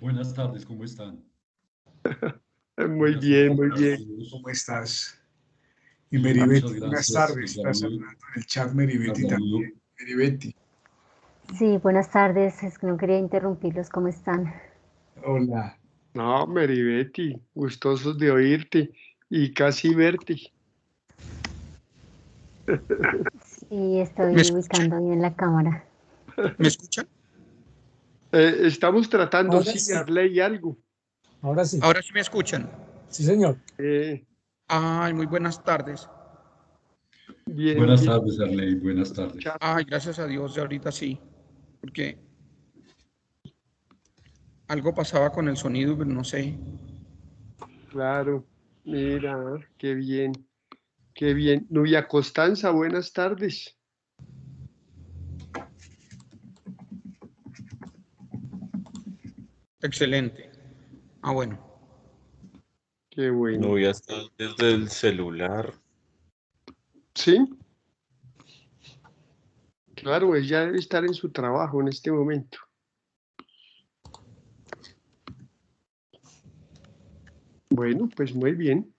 Buenas tardes, ¿cómo están? Muy Buenas bien, tardes muy para bien. todos ¿Cómo estás? Y y muchas Meribetti, buenas gracias. tardes. Los Está saludo, saludando en el chat las Meribetti también. saludo. Meribetti, Sí, buenas tardes. Es que no quería interrumpirlos. ¿Cómo están? hola. No, Meribetti, gustosos de oírte y casi verte. Sí, ¿Me estoy escuchan? ubicando bien la cámara. ¿Me escuchan? Estamos tratando, Ahora sí, sí, Arley, algo. ahora sí. Ahora sí me escuchan. Sí, señor. Eh, Ay, muy buenas tardes. bien, Buenas bien. tardes, Arley, buenas tardes. Escuchar. Ay, gracias a Dios, ya ahorita sí. Porque algo pasaba con el sonido, pero no sé. Claro, mira, qué bien, qué bien. Nubia Constanza, buenas tardes. Excelente. Ah, bueno. Qué bueno. No, ya está desde el celular. Sí, claro, ella debe estar en su trabajo en este momento. Bueno, pues muy bien.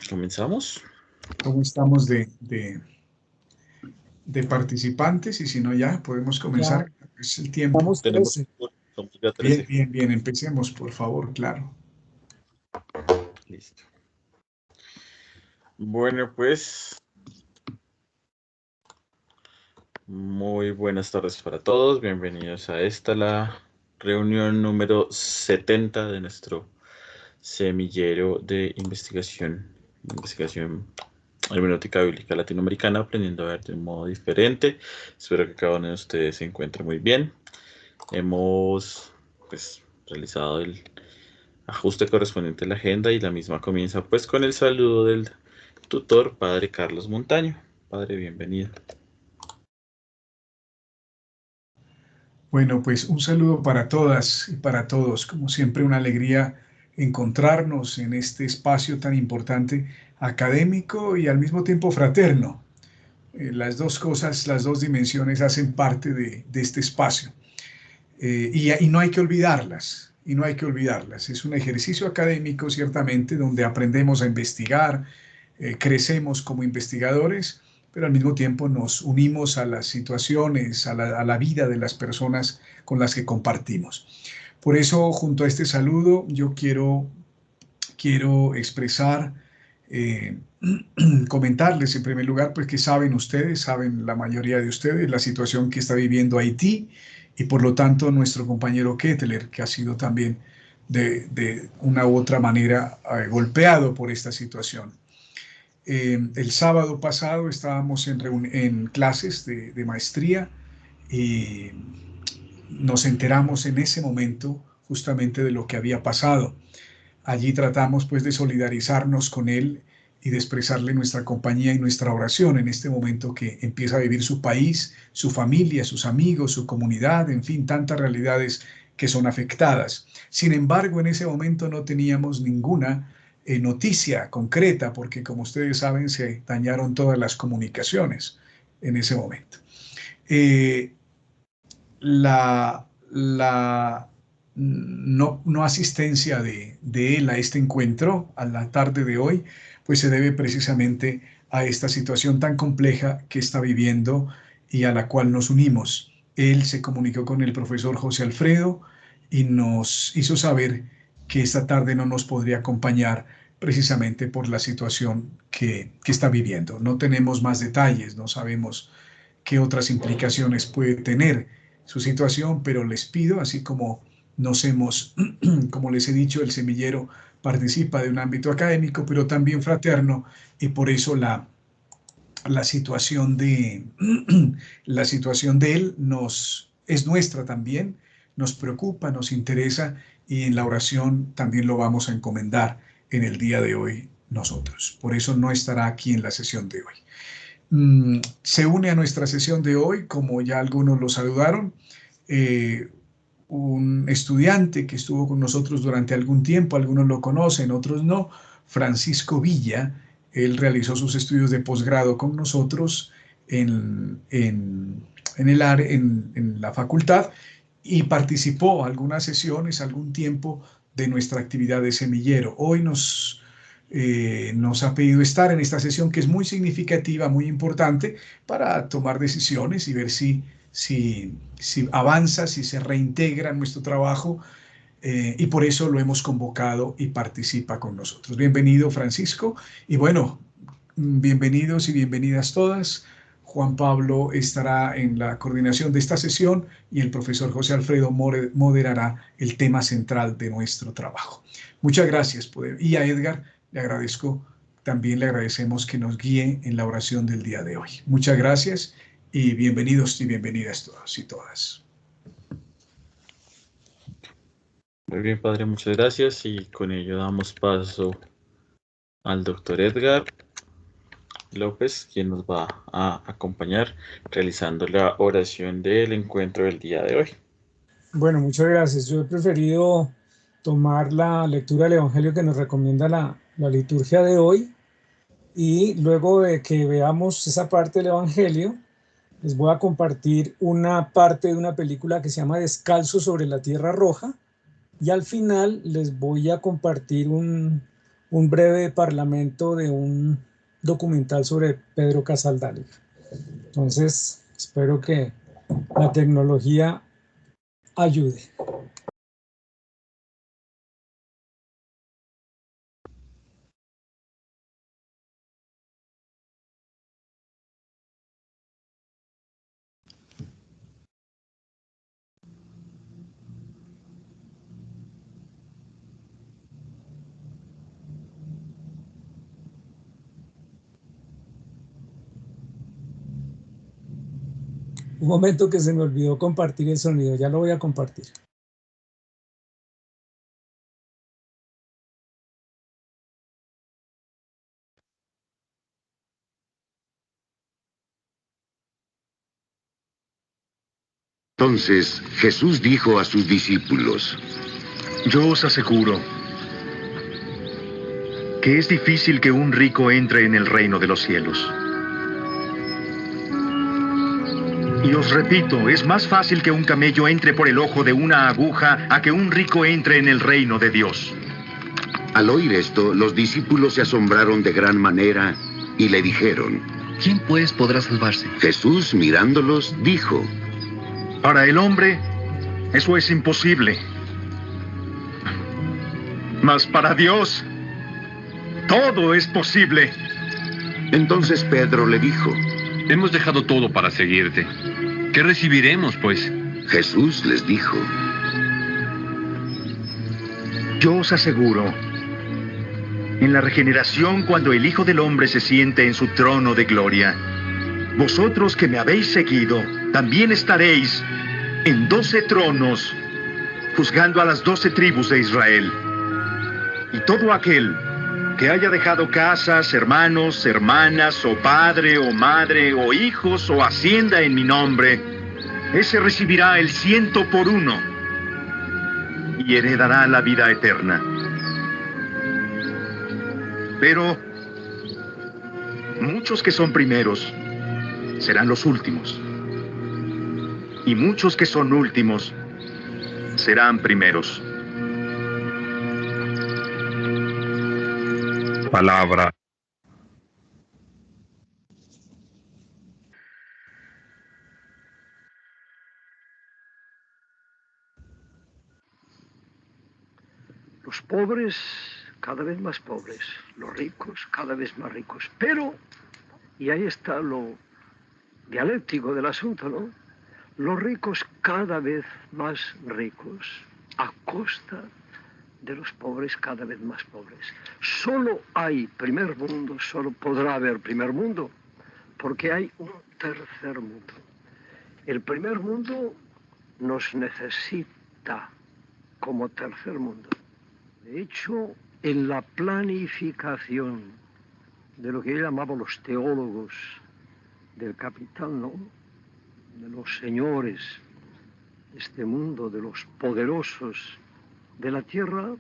¿Comenzamos? ¿Cómo estamos de participantes? Y si no, ya podemos comenzar. Ya Es el tiempo. estamos Tenemos, 13. somos ya Bien, 13. bien, bien. Empecemos, por favor, claro. Listo. Bueno, pues, muy buenas tardes para todos. Bienvenidos a esta, la reunión número 70 de nuestro semillero de investigación hermenéutica bíblica latinoamericana, aprendiendo a ver de un modo diferente. Espero que cada uno de ustedes se encuentre muy bien. Hemos, pues, realizado el ajuste correspondiente a la agenda y la misma comienza pues con el saludo del tutor, Padre Carlos Montaño. Padre, bienvenido. Bueno, pues un saludo para todas y para todos. Como siempre, una alegría encontrarnos en este espacio tan importante, académico y al mismo tiempo fraterno. Las dos cosas, las dos dimensiones hacen parte de este espacio. Y no hay que olvidarlas, y no hay que olvidarlas. Es un ejercicio académico, ciertamente, donde aprendemos a investigar, crecemos como investigadores, pero al mismo tiempo nos unimos a las situaciones, a la vida de las personas con las que compartimos. Por eso, junto a este saludo, yo quiero expresar, eh, comentarles en primer lugar, pues que saben ustedes, saben la mayoría de ustedes, la situación que está viviendo Haití y por lo tanto nuestro compañero Kettler, que ha sido también de una u otra manera golpeado por esta situación. El sábado pasado estábamos en clases de maestría y nos enteramos en ese momento justamente de lo que había pasado. Allí tratamos pues de solidarizarnos con él y de expresarle nuestra compañía y nuestra oración en este momento que empieza a vivir su país, su familia, sus amigos, su comunidad, en fin, tantas realidades que son afectadas. Sin embargo, en ese momento no teníamos ninguna noticia concreta porque, como ustedes saben, se dañaron todas las comunicaciones en ese momento. Eh, la no asistencia de él a este encuentro a la tarde de hoy, pues se debe precisamente a esta situación tan compleja que está viviendo y a la cual nos unimos. Él se comunicó con el profesor José Alfredo y nos hizo saber que esta tarde no nos podría acompañar precisamente por la situación que está viviendo. No tenemos más detalles, no sabemos qué otras implicaciones puede tener su situación, pero les pido, así como como les he dicho, el semillero participa de un ámbito académico, pero también fraterno, y por eso la situación la situación de él es nuestra también, nos preocupa, nos interesa, y en la oración también lo vamos a encomendar en el día de hoy nosotros. Por eso no estará aquí en la sesión de hoy. Se une a nuestra sesión de hoy, como ya algunos lo saludaron, un estudiante que estuvo con nosotros durante algún tiempo, algunos lo conocen, otros no, Francisco Villa. Él realizó sus estudios de posgrado con nosotros en en la facultad y participó algunas sesiones, algún tiempo de nuestra actividad de semillero. Hoy nos ha pedido estar en esta sesión que es muy significativa, muy importante para tomar decisiones y ver si avanza, si se reintegra en nuestro trabajo, y por eso lo hemos convocado y participa con nosotros. Bienvenido, Francisco, y bueno, bienvenidos y bienvenidas todas. Juan Pablo estará en la coordinación de esta sesión y el profesor José Alfredo moderará el tema central de nuestro trabajo. Muchas gracias. Y a Edgar también le agradecemos que nos guíe en la oración del día de hoy. Muchas gracias y bienvenidos y bienvenidas todos y todas. Muy bien, padre, muchas gracias. Y con ello damos paso al doctor Edgar López, quien nos va a acompañar realizando la oración del encuentro del día de hoy. Bueno, muchas gracias. Yo he preferido tomar la lectura del Evangelio que nos recomienda la liturgia de hoy, y luego de que veamos esa parte del Evangelio, les voy a compartir una parte de una película que se llama Descalzo sobre la Tierra Roja, y al final les voy a compartir un breve parlamento de un documental sobre Pedro Casaldálder. Entonces, espero que la tecnología ayude. Un momento que se me olvidó compartir el sonido, ya lo voy a compartir. Entonces Jesús dijo a sus discípulos: Yo os aseguro que es difícil que un rico entre en el reino de los cielos. Y os repito, es más fácil que un camello entre por el ojo de una aguja a que un rico entre en el reino de Dios. Al oír esto, los discípulos se asombraron de gran manera y le dijeron: ¿Quién pues podrá salvarse? Jesús, mirándolos, dijo: Para el hombre, eso es imposible. Mas para Dios, todo es posible. Entonces Pedro le dijo: Hemos dejado todo para seguirte. ¿Qué recibiremos, pues? Jesús les dijo: Yo os aseguro, en la regeneración, cuando el Hijo del Hombre se siente en su trono de gloria, vosotros que me habéis seguido, también estaréis en 12 tronos, juzgando a las 12 tribus de Israel. Y todo aquel que haya dejado casas, hermanos, hermanas, o padre, o madre, o hijos, o hacienda en mi nombre, ese recibirá el 100 por 1 y heredará la vida eterna. Pero muchos que son primeros serán los últimos, y muchos que son últimos serán primeros. Palabra. Los pobres cada vez más pobres, los ricos cada vez más ricos. Pero, y ahí está lo dialéctico del asunto, ¿no? Los ricos cada vez más ricos, a costa de los pobres cada vez más pobres. Solo hay primer mundo, solo podrá haber primer mundo, porque hay un tercer mundo. El primer mundo nos necesita como tercer mundo. De hecho, en la planificación de lo que yo llamaba los teólogos del capital, ¿no? De los señores de este mundo, de los poderosos de la tierra,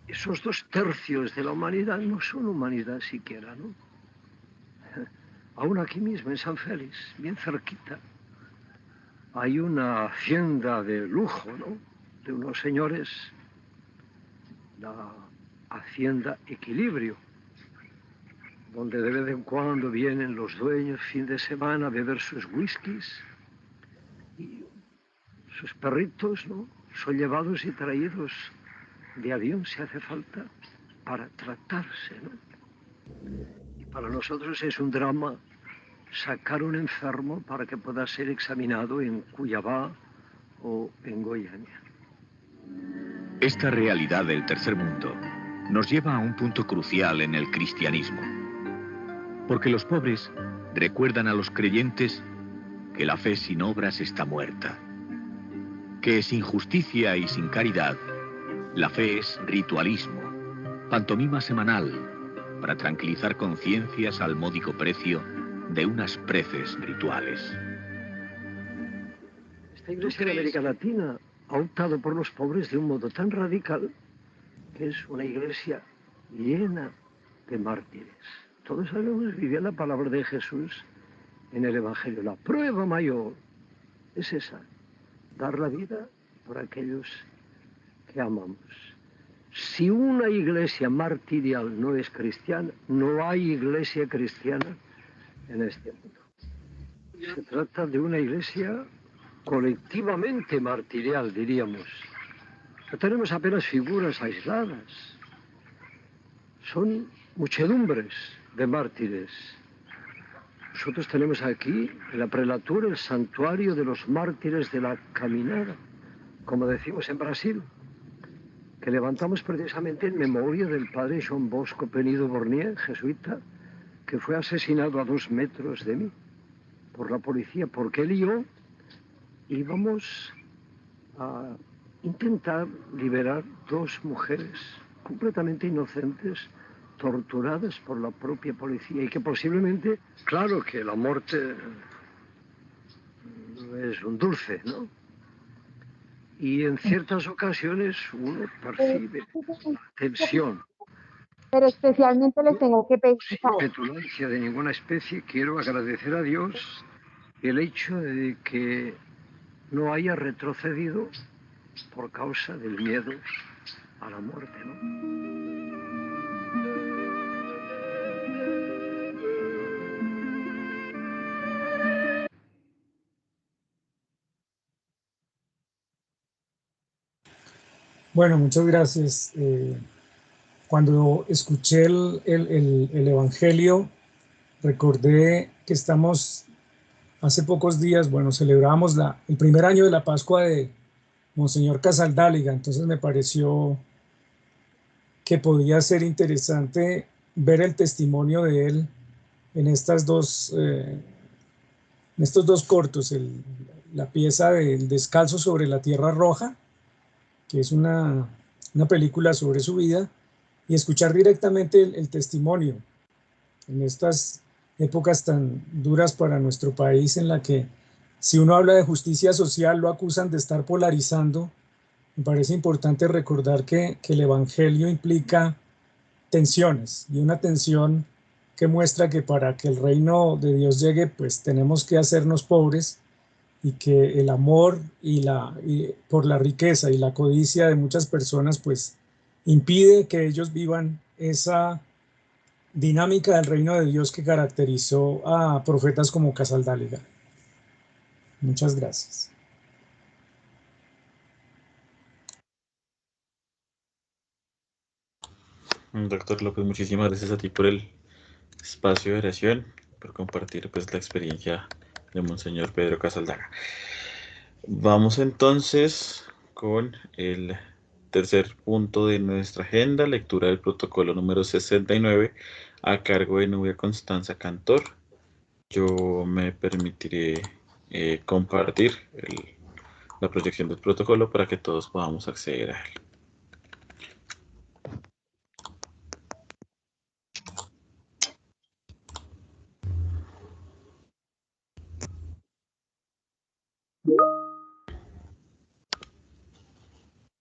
esos 2/3 de la humanidad no son humanidad siquiera, ¿no? Aún aquí mismo, en San Félix, bien cerquita, hay una hacienda de lujo, ¿no?, de unos señores, la hacienda Equilibrio, donde de vez en cuando vienen los dueños fin de semana a beber sus whiskies y sus perritos, ¿no?, son llevados y traídos de avión si hace falta para tratarse, ¿no? Y para nosotros es un drama sacar un enfermo para que pueda ser examinado en Cuyabá o en Goiânia. Esta realidad del tercer mundo nos lleva a un punto crucial en el cristianismo. Porque los pobres recuerdan a los creyentes que la fe sin obras está muerta. Que sin justicia y sin caridad, la fe es ritualismo, pantomima semanal, para tranquilizar conciencias al módico precio de unas preces rituales. Esta iglesia en América Latina ha optado por los pobres de un modo tan radical que es una iglesia llena de mártires. Todos sabemos, vivía la palabra de Jesús en el Evangelio. La prueba mayor es esa, dar la vida por aquellos que amamos. Si una iglesia martirial no es cristiana, no hay iglesia cristiana en este mundo. Se trata de una iglesia colectivamente martirial, diríamos. No tenemos apenas figuras aisladas. Son muchedumbres de mártires. Nosotros tenemos aquí, en la prelatura, el santuario de los mártires de la caminada, como decimos en Brasil, que levantamos precisamente en memoria del padre João Bosco Penido Bornier, jesuita, que fue asesinado a 2 metros de mí por la policía, porque él y yo íbamos a intentar liberar 2 mujeres completamente inocentes, torturadas por la propia policía, y que posiblemente, claro que la muerte no es un dulce, ¿no? Y en ciertas ocasiones uno percibe tensión. Pero especialmente les tengo que pedir. Sin petulancia de ninguna especie, quiero agradecer a Dios el hecho de que no haya retrocedido por causa del miedo a la muerte, ¿no? Bueno, muchas gracias. Cuando escuché el Evangelio, recordé que estamos hace pocos días, bueno, celebramos el primer año de la Pascua de Monseñor Casaldáliga, entonces me pareció que podía ser interesante ver el testimonio de él en estos dos cortos, la pieza del Descalzo sobre la Tierra Roja, que es una película sobre su vida, y escuchar directamente el testimonio en estas épocas tan duras para nuestro país, en la que si uno habla de justicia social lo acusan de estar polarizando. Me parece importante recordar que el Evangelio implica tensiones, y una tensión que muestra que para que el reino de Dios llegue, pues tenemos que hacernos pobres, y que el amor por la riqueza y la codicia de muchas personas pues impide que ellos vivan esa dinámica del reino de Dios que caracterizó a profetas como Casaldáliga. Muchas gracias. Doctor López, muchísimas gracias a ti por el espacio de oración, por compartir pues la experiencia de Monseñor Pedro Casaldáliga. Vamos entonces con el tercer punto de nuestra agenda, lectura del protocolo número 69 a cargo de Nubia Constanza Cantor. Yo me permitiré compartir la proyección del protocolo para que todos podamos acceder a él.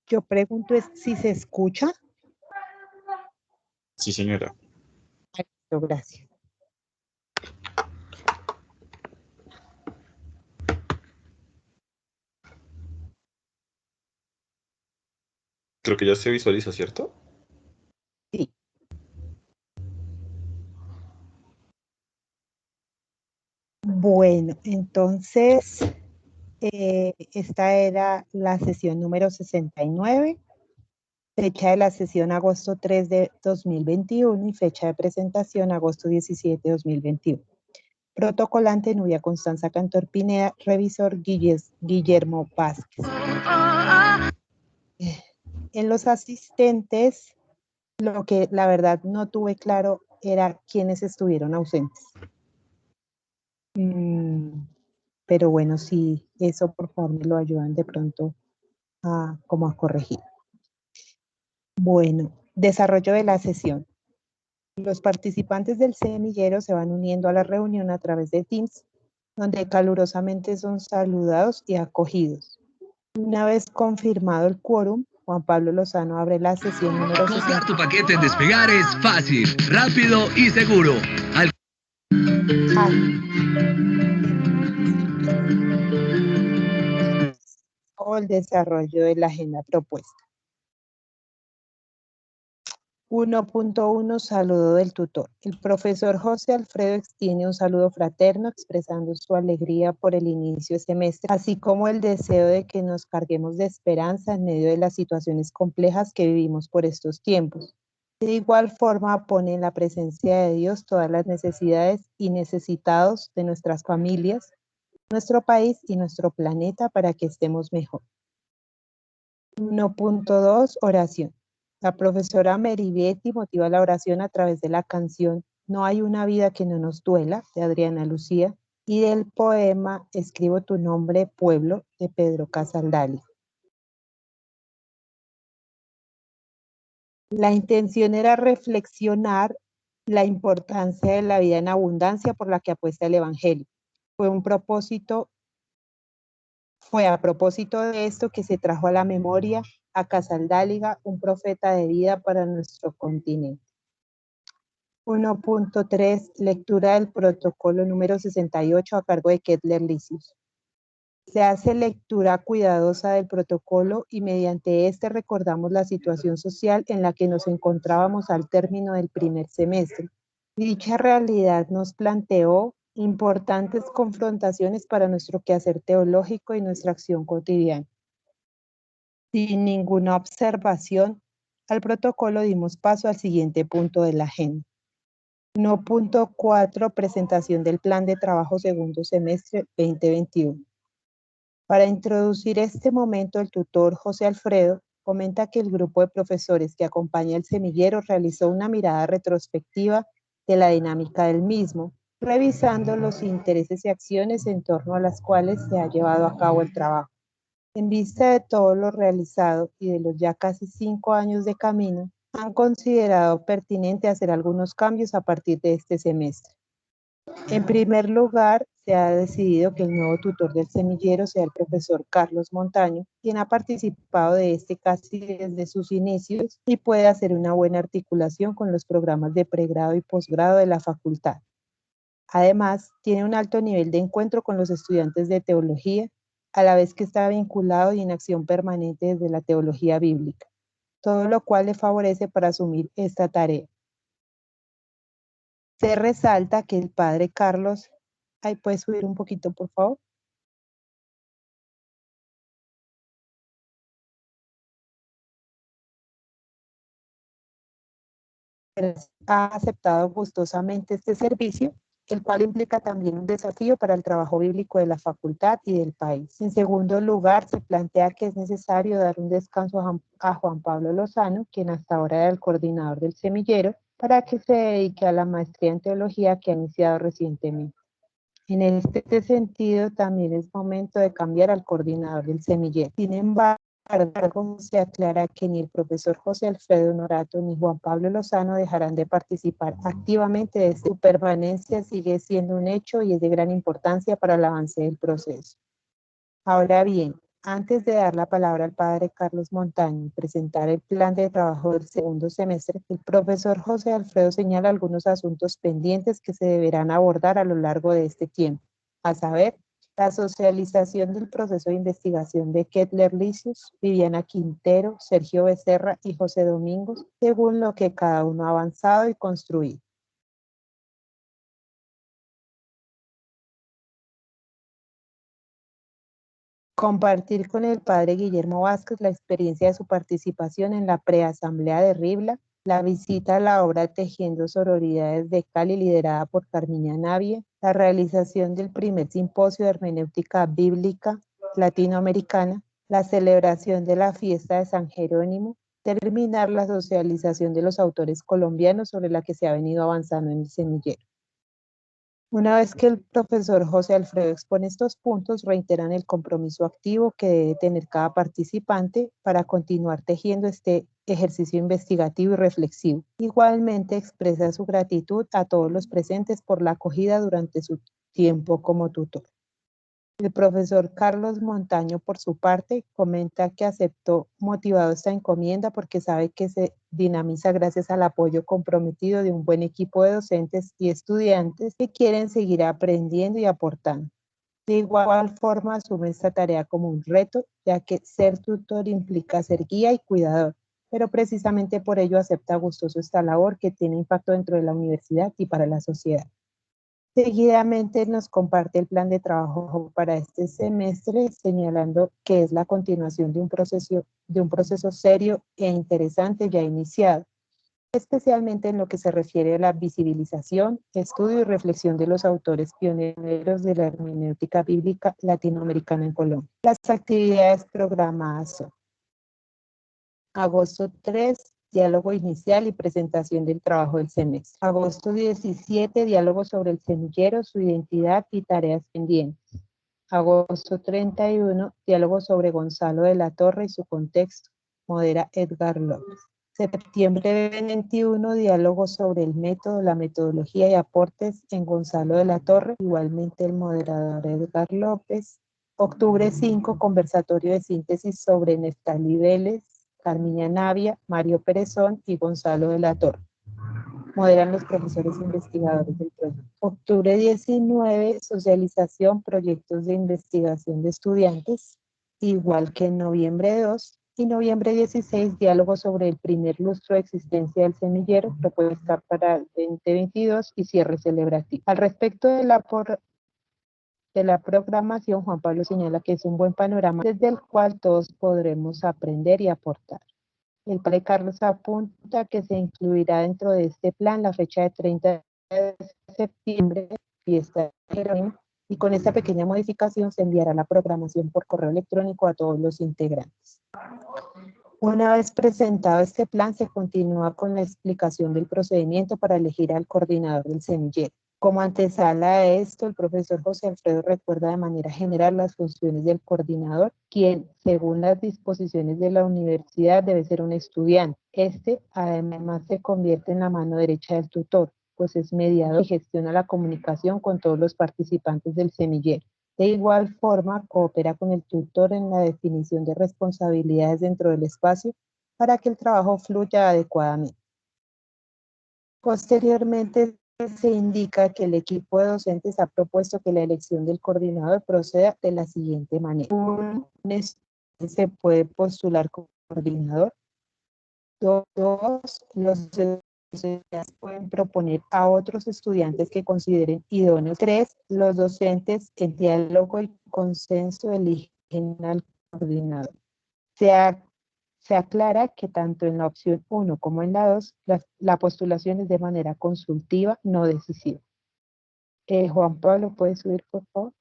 Yo pregunto si se escucha. Sí, señora. Gracias. Creo que ya se visualiza, ¿cierto? Sí. Bueno, entonces, esta era la sesión número 69, fecha de la sesión agosto 3 de 2021 y fecha de presentación agosto 17 de 2021. Protocolante Nubia Constanza Cantor Pineda, revisor Guillermo Vázquez. En los asistentes, lo que la verdad no tuve claro era quiénes estuvieron ausentes. Pero bueno, sí, eso por favor me lo ayudan de pronto como a corregir. Bueno, desarrollo de la sesión. Los participantes del semillero se van uniendo a la reunión a través de Teams, donde calurosamente son saludados y acogidos. Una vez confirmado el quórum, Juan Pablo Lozano abre la sesión número 60. Montar tu paquete en Despegar es fácil, rápido y seguro. O el desarrollo de la agenda propuesta. 1.1 Saludo del tutor. El profesor José Alfredo extiende un saludo fraterno expresando su alegría por el inicio de semestre, así como el deseo de que nos carguemos de esperanza en medio de las situaciones complejas que vivimos por estos tiempos. De igual forma pone en la presencia de Dios todas las necesidades y necesitados de nuestras familias, nuestro país y nuestro planeta para que estemos mejor. 1.2 Oración. La profesora Meribetti motiva la oración a través de la canción No hay una vida que no nos duela, de Adriana Lucía, y del poema Escribo tu nombre, pueblo, de Pedro Casaldali. La intención era reflexionar la importancia de la vida en abundancia por la que apuesta el Evangelio. Fue a propósito de esto que se trajo a la memoria a Casaldáliga, un profeta de vida para nuestro continente. 1.3 Lectura del protocolo número 68 a cargo de Kettler Lisius. Se hace lectura cuidadosa del protocolo y mediante este recordamos la situación social en la que nos encontrábamos al término del primer semestre. Dicha realidad nos planteó importantes confrontaciones para nuestro quehacer teológico y nuestra acción cotidiana. Sin ninguna observación al protocolo dimos paso al siguiente punto de la agenda. 1.4 Presentación del Plan de Trabajo Segundo Semestre 2021. Para introducir este momento, el tutor José Alfredo comenta que el grupo de profesores que acompaña el semillero realizó una mirada retrospectiva de la dinámica del mismo, revisando los intereses y acciones en torno a las cuales se ha llevado a cabo el trabajo. En vista de todo lo realizado y de los ya casi 5 años de camino, han considerado pertinente hacer algunos cambios a partir de este semestre. En primer lugar, se ha decidido que el nuevo tutor del semillero sea el profesor Carlos Montaño, quien ha participado de este casi desde sus inicios y puede hacer una buena articulación con los programas de pregrado y posgrado de la facultad. Además, tiene un alto nivel de encuentro con los estudiantes de teología, a la vez que está vinculado y en acción permanente desde la teología bíblica, todo lo cual le favorece para asumir esta tarea. Se resalta que el padre Carlos, ¿puedes subir un poquito, por favor? Ha aceptado gustosamente este servicio, el cual implica también un desafío para el trabajo bíblico de la facultad y del país. En segundo lugar, se plantea que es necesario dar un descanso a Juan Pablo Lozano, quien hasta ahora era el coordinador del semillero, para que se dedique a la maestría en teología que ha iniciado recientemente. En este sentido, también es momento de cambiar al coordinador del semillero. Sin embargo, se aclara que ni el profesor José Alfredo Norato ni Juan Pablo Lozano dejarán de participar activamente de su permanencia, sigue siendo un hecho y es de gran importancia para el avance del proceso. Ahora bien, antes de dar la palabra al padre Carlos Montaño y presentar el plan de trabajo del segundo semestre, el profesor José Alfredo señala algunos asuntos pendientes que se deberán abordar a lo largo de este tiempo, a saber, La socialización del proceso de investigación de Kettler Licius, Viviana Quintero, Sergio Becerra y José Domingos, según lo que cada uno ha avanzado y construido. Compartir con el padre Guillermo Vázquez la experiencia de su participación en la preasamblea de Ribla, la visita a la obra Tejiendo Sororidades de Cali, liderada por Carmiña Navia, la realización del primer simposio de hermenéutica bíblica latinoamericana, la celebración de la fiesta de San Jerónimo, terminar la socialización de los autores colombianos sobre la que se ha venido avanzando en el semillero. Una vez que el profesor José Alfredo expone estos puntos, reiteran el compromiso activo que debe tener cada participante para continuar tejiendo este ejercicio investigativo y reflexivo. Igualmente expresa su gratitud a todos los presentes por la acogida durante su tiempo como tutor. El profesor Carlos Montaño, por su parte, comenta que aceptó motivado esta encomienda porque sabe que se dinamiza gracias al apoyo comprometido de un buen equipo de docentes y estudiantes que quieren seguir aprendiendo y aportando. De igual forma, asume esta tarea como un reto, ya que ser tutor implica ser guía y cuidador, pero precisamente por ello acepta gustoso esta labor que tiene impacto dentro de la universidad y para la sociedad. Seguidamente nos comparte el plan de trabajo para este semestre, señalando que es la continuación de un proceso serio e interesante ya iniciado, especialmente en lo que se refiere a la visibilización, estudio y reflexión de los autores pioneros de la hermenéutica bíblica latinoamericana en Colombia. Las actividades programadas son: agosto 3, diálogo inicial y presentación del trabajo del semestre. Agosto 17, diálogo sobre el semillero, su identidad y tareas pendientes. Agosto 31, diálogo sobre Gonzalo de la Torre y su contexto, modera Edgar López. Septiembre 21, diálogo sobre el método, la metodología y aportes en Gonzalo de la Torre, igualmente el moderador Edgar López. Octubre 5, conversatorio de síntesis sobre Neftalí Vélez, Carmiña Navia, Mario Perezón y Gonzalo de la Torre. Moderan los profesores investigadores del proyecto. Octubre 19, socialización, proyectos de investigación de estudiantes, igual que en noviembre 2. Y noviembre 16, diálogo sobre el primer lustro de existencia del semillero, propuesta para el 2022 y cierre celebrativo. Al respecto de la programación, Juan Pablo señala que es un buen panorama desde el cual todos podremos aprender y aportar. El padre Carlos apunta que se incluirá dentro de este plan la fecha de 30 de septiembre, fiesta de Jerónimo, y con esta pequeña modificación se enviará la programación por correo electrónico a todos los integrantes. Una vez presentado este plan, se continúa con la explicación del procedimiento para elegir al coordinador del semillero. Como antesala a esto, el profesor José Alfredo recuerda de manera general las funciones del coordinador, quien, según las disposiciones de la universidad, debe ser un estudiante. Este, además, se convierte en la mano derecha del tutor, pues es mediador y gestiona la comunicación con todos los participantes del semillero. De igual forma, coopera con el tutor en la definición de responsabilidades dentro del espacio para que el trabajo fluya adecuadamente. Posteriormente, se indica que el equipo de docentes ha propuesto que la elección del coordinador proceda de la siguiente manera. Un estudiante se puede postular como coordinador. Dos, los estudiantes pueden proponer a otros estudiantes que consideren idóneos. 3, los docentes en diálogo y consenso eligen al coordinador. Se aclara que tanto en la opción 1 como en la 2, la postulación es de manera consultiva, no decisiva. Juan Pablo, ¿puedes subir, por favor?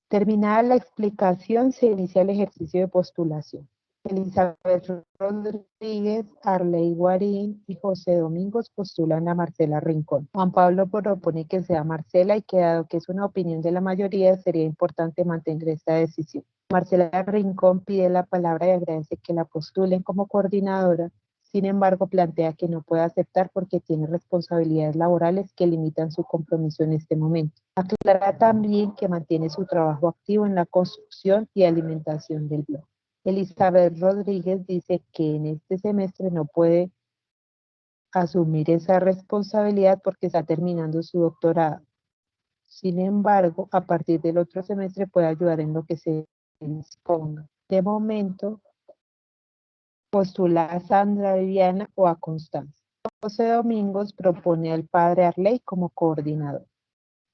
Terminada la explicación, se inicia el ejercicio de postulación. Elizabeth Rodríguez, Arley Guarín y José Domingos postulan a Marcela Rincón. Juan Pablo propone que sea Marcela y que dado que es una opinión de la mayoría, sería importante mantener esta decisión. Marcela Rincón pide la palabra y agradece que la postulen como coordinadora. Sin embargo, plantea que no puede aceptar porque tiene responsabilidades laborales que limitan su compromiso en este momento. Aclara también que mantiene su trabajo activo en la construcción y alimentación del blog. Elizabeth Rodríguez dice que en este semestre no puede asumir esa responsabilidad porque está terminando su doctorado. Sin embargo, a partir del otro semestre puede ayudar en lo que se disponga. De momento, postula a Sandra Viviana o a Constanza. José Domingos propone al padre Arley como coordinador.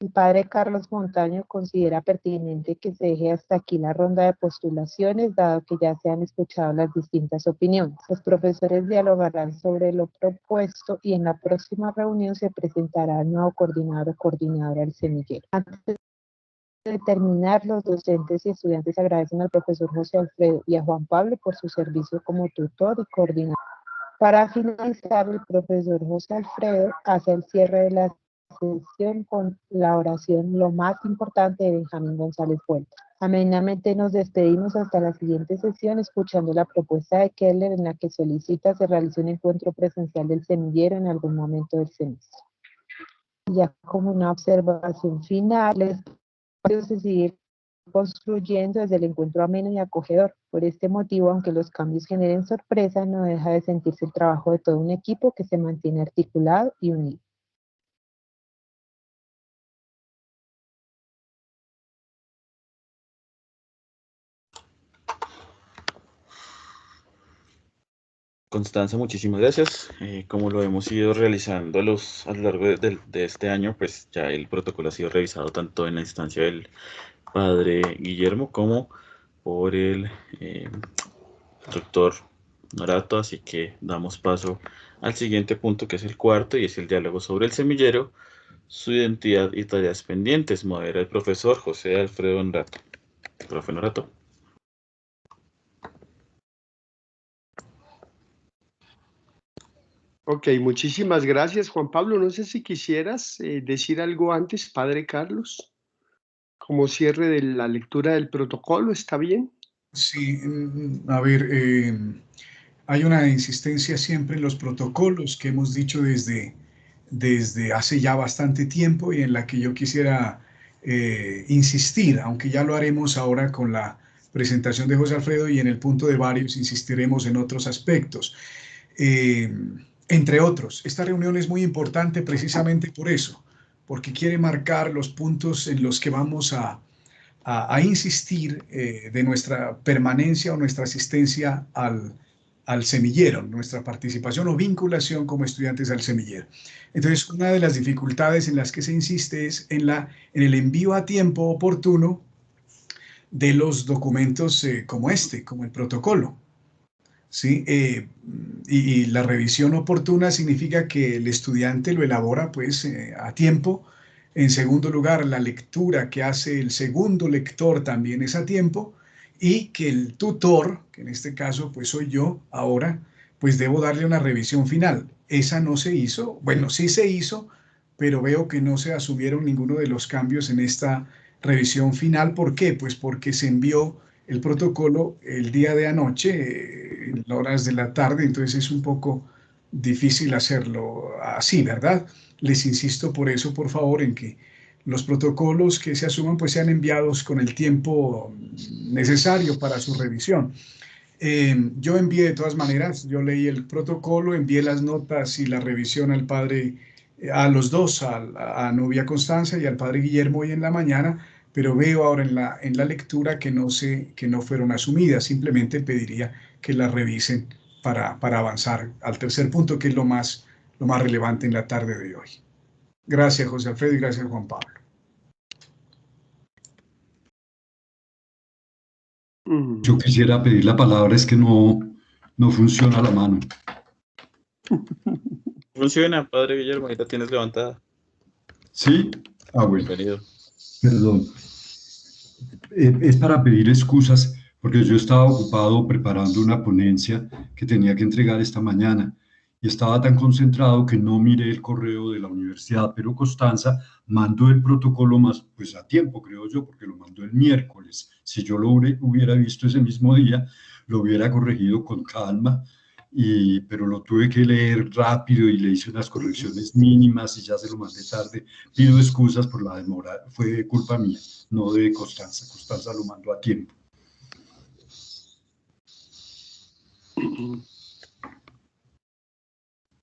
El padre Carlos Montaño considera pertinente que se deje hasta aquí la ronda de postulaciones, dado que ya se han escuchado las distintas opiniones. Los profesores dialogarán sobre lo propuesto y en la próxima reunión se presentará el nuevo coordinador o coordinadora del semillero. Antes de terminar, los docentes y estudiantes agradecen al profesor José Alfredo y a Juan Pablo por su servicio como tutor y coordinador. Para finalizar, el profesor José Alfredo hace el cierre de la sesión con la oración Lo más importante de Benjamín González Vuelta. Amenamente nos despedimos hasta la siguiente sesión escuchando la propuesta de Keller en la que solicita se realice un encuentro presencial del semillero en algún momento del semestre. Ya como una observación final, les pido seguir construyendo desde el encuentro ameno y acogedor. Por este motivo, aunque los cambios generen sorpresa, no deja de sentirse el trabajo de todo un equipo que se mantiene articulado y unido. Constanza, muchísimas gracias. Como lo hemos ido realizando a lo largo de este año, pues ya el protocolo ha sido revisado tanto en la instancia del padre Guillermo como por el doctor Norato, así que damos paso al siguiente punto, que es el cuarto, y es el diálogo sobre el semillero, su identidad y tareas pendientes. Modera el profesor José Alfredo Norato. Profe Norato. Ok, muchísimas gracias, Juan Pablo. No sé si quisieras decir algo antes, padre Carlos, como cierre de la lectura del protocolo, ¿está bien? Sí, a ver, hay una insistencia siempre en los protocolos que hemos dicho desde hace ya bastante tiempo y en la que yo quisiera insistir, aunque ya lo haremos ahora con la presentación de José Alfredo y en el punto de varios insistiremos en otros aspectos. Entre otros, esta reunión es muy importante precisamente por eso, porque quiere marcar los puntos en los que vamos a insistir de nuestra permanencia o nuestra asistencia al semillero, nuestra participación o vinculación como estudiantes al semillero. Entonces, una de las dificultades en las que se insiste es en el envío a tiempo oportuno de los documentos como como el protocolo. ¿Sí? Y la revisión oportuna significa que el estudiante lo elabora pues a tiempo. En segundo lugar, la lectura que hace el segundo lector también es a tiempo y que el tutor, que en este caso pues soy yo ahora, pues debo darle una revisión final. Esa no se hizo, bueno, sí se hizo, pero veo que no se asumieron ninguno de los cambios en esta revisión final. ¿Por qué? Pues porque se envió el protocolo el día de anoche, en horas de la tarde, entonces es un poco difícil hacerlo así, ¿verdad? Les insisto por eso, por favor, en que los protocolos que se asuman pues sean enviados con el tiempo necesario para su revisión. Yo envié de todas maneras, yo leí el protocolo, envié las notas y la revisión al padre, a los dos, a Nubia Constanza y al padre Guillermo hoy en la mañana, pero veo ahora en la lectura que no fueron asumidas. Simplemente pediría que las revisen para avanzar al tercer punto, que es lo más relevante en la tarde de hoy. Gracias, José Alfredo, y gracias, Juan Pablo. Yo quisiera pedir la palabra, es que no funciona la mano. Funciona, padre Guillermo, ahí la tienes levantada. ¿Sí? Ah, bueno. Bienvenido. Perdón. Es para pedir excusas porque yo estaba ocupado preparando una ponencia que tenía que entregar esta mañana y estaba tan concentrado que no miré el correo de la universidad, pero Constanza mandó el protocolo más, pues a tiempo, creo yo, porque lo mandó el miércoles. Si yo lo hubiera visto ese mismo día, lo hubiera corregido con calma, pero lo tuve que leer rápido y le hice unas correcciones mínimas y ya se lo mandé tarde. Pido excusas por la demora, fue culpa mía, no de Constanza. Constanza lo mandó a tiempo.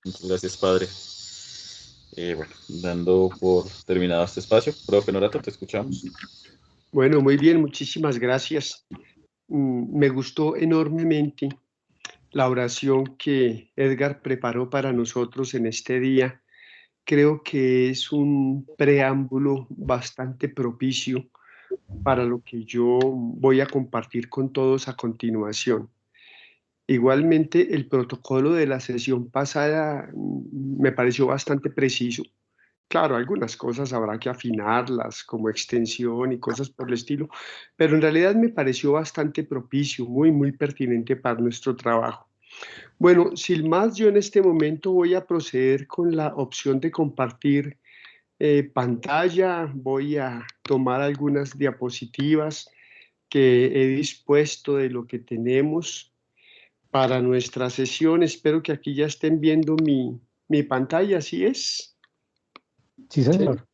Muchas gracias, padre. Bueno, dando por terminado este espacio, profe Norato, te escuchamos. Bueno, muy bien, muchísimas gracias. Me gustó enormemente la oración que Edgar preparó para nosotros en este día. Creo que es un preámbulo bastante propicio para lo que yo voy a compartir con todos a continuación. Igualmente, el protocolo de la sesión pasada me pareció bastante preciso. Claro, algunas cosas habrá que afinarlas, como extensión y cosas por el estilo, pero en realidad me pareció bastante propicio, muy pertinente para nuestro trabajo. Bueno, sin más, yo en este momento voy a proceder con la opción de compartir pantalla. Voy a tomar algunas diapositivas que he dispuesto de lo que tenemos para nuestra sesión. Espero que aquí ya estén viendo mi pantalla, ¿así es? Sí, señor.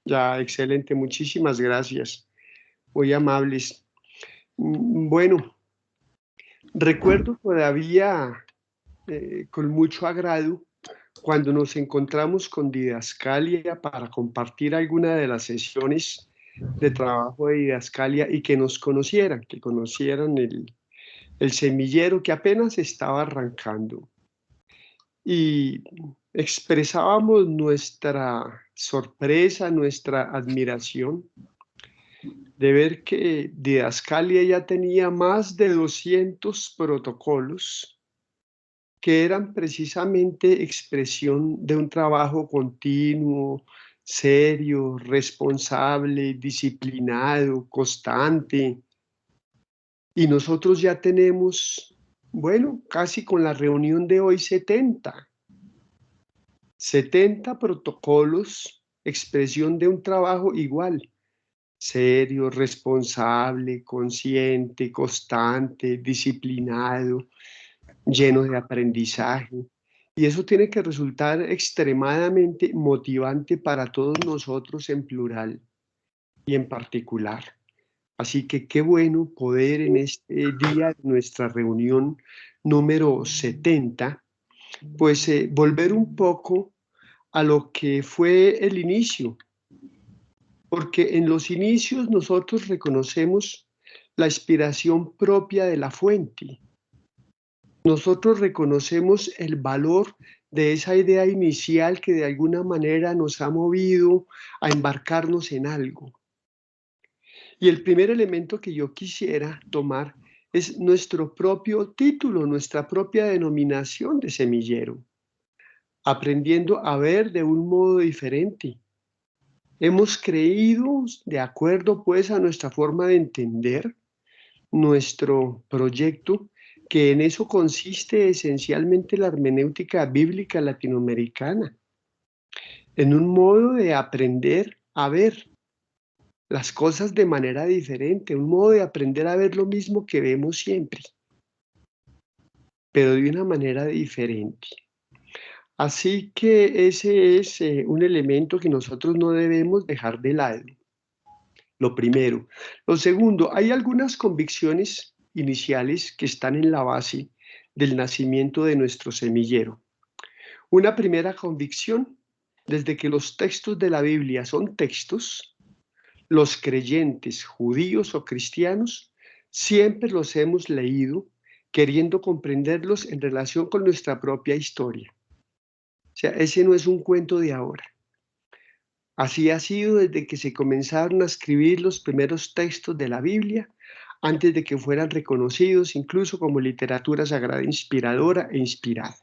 Ya, excelente, muchísimas gracias. Muy amables. Bueno, recuerdo todavía con mucho agrado cuando nos encontramos con Didascalia para compartir alguna de las sesiones de trabajo de Didascalia y que nos conocieran, que conocieran el semillero que apenas estaba arrancando. Y expresábamos nuestra sorpresa, nuestra admiración de ver que Didascalia ya tenía más de 200 protocolos que eran precisamente expresión de un trabajo continuo, serio, responsable, disciplinado, constante. Y nosotros ya tenemos, bueno, casi con la reunión de hoy 70 protocolos, expresión de un trabajo igual, serio, responsable, consciente, constante, disciplinado, lleno de aprendizaje. Y eso tiene que resultar extremadamente motivante para todos nosotros en plural y en particular. Así que qué bueno poder en este día de nuestra reunión número 70, pues volver un poco a lo que fue el inicio, porque en los inicios nosotros reconocemos la inspiración propia de la fuente. Nosotros reconocemos el valor de esa idea inicial que de alguna manera nos ha movido a embarcarnos en algo. Y el primer elemento que yo quisiera tomar es nuestro propio título, nuestra propia denominación de semillero, aprendiendo a ver de un modo diferente. Hemos creído, de acuerdo pues a nuestra forma de entender nuestro proyecto, que en eso consiste esencialmente la hermenéutica bíblica latinoamericana, en un modo de aprender a ver las cosas de manera diferente, un modo de aprender a ver lo mismo que vemos siempre, pero de una manera diferente. Así que ese es un elemento que nosotros no debemos dejar de lado. Lo primero. Lo segundo, hay algunas convicciones iniciales que están en la base del nacimiento de nuestro semillero. Una primera convicción, desde que los textos de la Biblia son textos, los creyentes, judíos o cristianos, siempre los hemos leído queriendo comprenderlos en relación con nuestra propia historia. O sea, ese no es un cuento de ahora. Así ha sido desde que se comenzaron a escribir los primeros textos de la Biblia, antes de que fueran reconocidos incluso como literatura sagrada inspiradora e inspirada.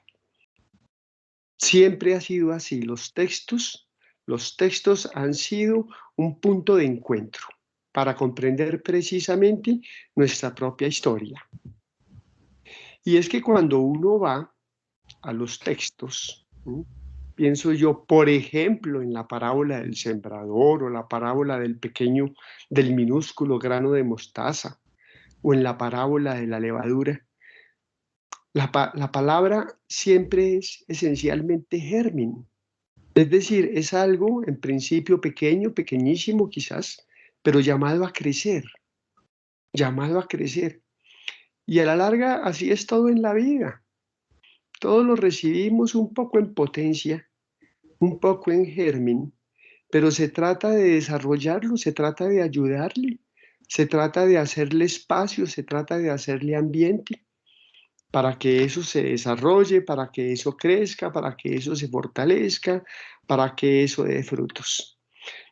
Siempre ha sido así. Los textos han sido un punto de encuentro para comprender precisamente nuestra propia historia. Y es que cuando uno va a los textos, pienso yo, por ejemplo, en la parábola del sembrador o la parábola del minúsculo grano de mostaza o en la parábola de la levadura, la palabra siempre es esencialmente germen. Es decir, es algo en principio pequeño, pequeñísimo quizás, pero llamado a crecer, llamado a crecer. Y a la larga así es todo en la vida. Todos lo recibimos un poco en potencia, un poco en germen, pero se trata de desarrollarlo, se trata de ayudarle, se trata de hacerle espacio, se trata de hacerle ambiente para que eso se desarrolle, para que eso crezca, para que eso se fortalezca, para que eso dé frutos.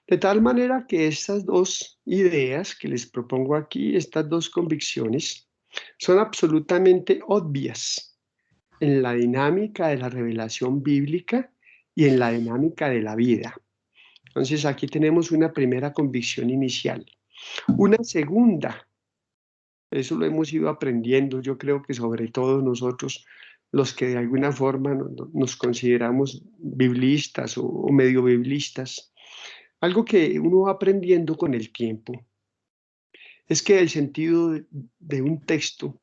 De tal manera que estas dos ideas que les propongo aquí, estas dos convicciones, son absolutamente obvias en la dinámica de la revelación bíblica y en la dinámica de la vida. Entonces aquí tenemos una primera convicción inicial. Una segunda, eso lo hemos ido aprendiendo, yo creo que sobre todo nosotros, los que de alguna forma nos consideramos biblistas o medio biblistas, algo que uno va aprendiendo con el tiempo es que el sentido de un texto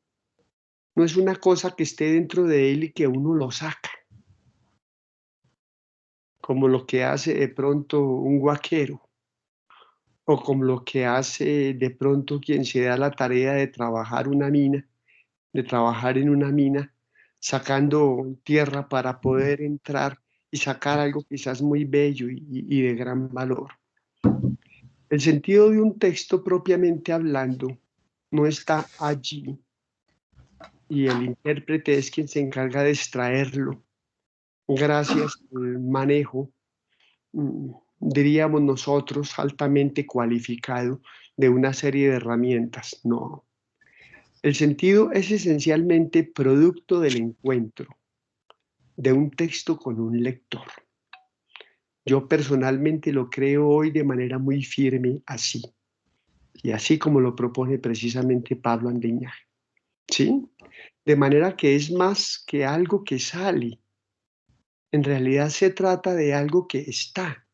no es una cosa que esté dentro de él y que uno lo saca, como lo que hace de pronto un guaquero, o como lo que hace de pronto quien se da la tarea de trabajar una mina, de trabajar en una mina, sacando tierra para poder entrar y sacar algo quizás muy bello y de gran valor. El sentido de un texto propiamente hablando no está allí y el intérprete es quien se encarga de extraerlo gracias al manejo, diríamos nosotros, altamente cualificado de una serie de herramientas. No. El sentido es esencialmente producto del encuentro de un texto con un lector. Yo personalmente lo creo hoy de manera muy firme así, y así como lo propone precisamente Pablo Andeñaje, ¿sí? De manera que es más que algo que sale, en realidad se trata de algo que está,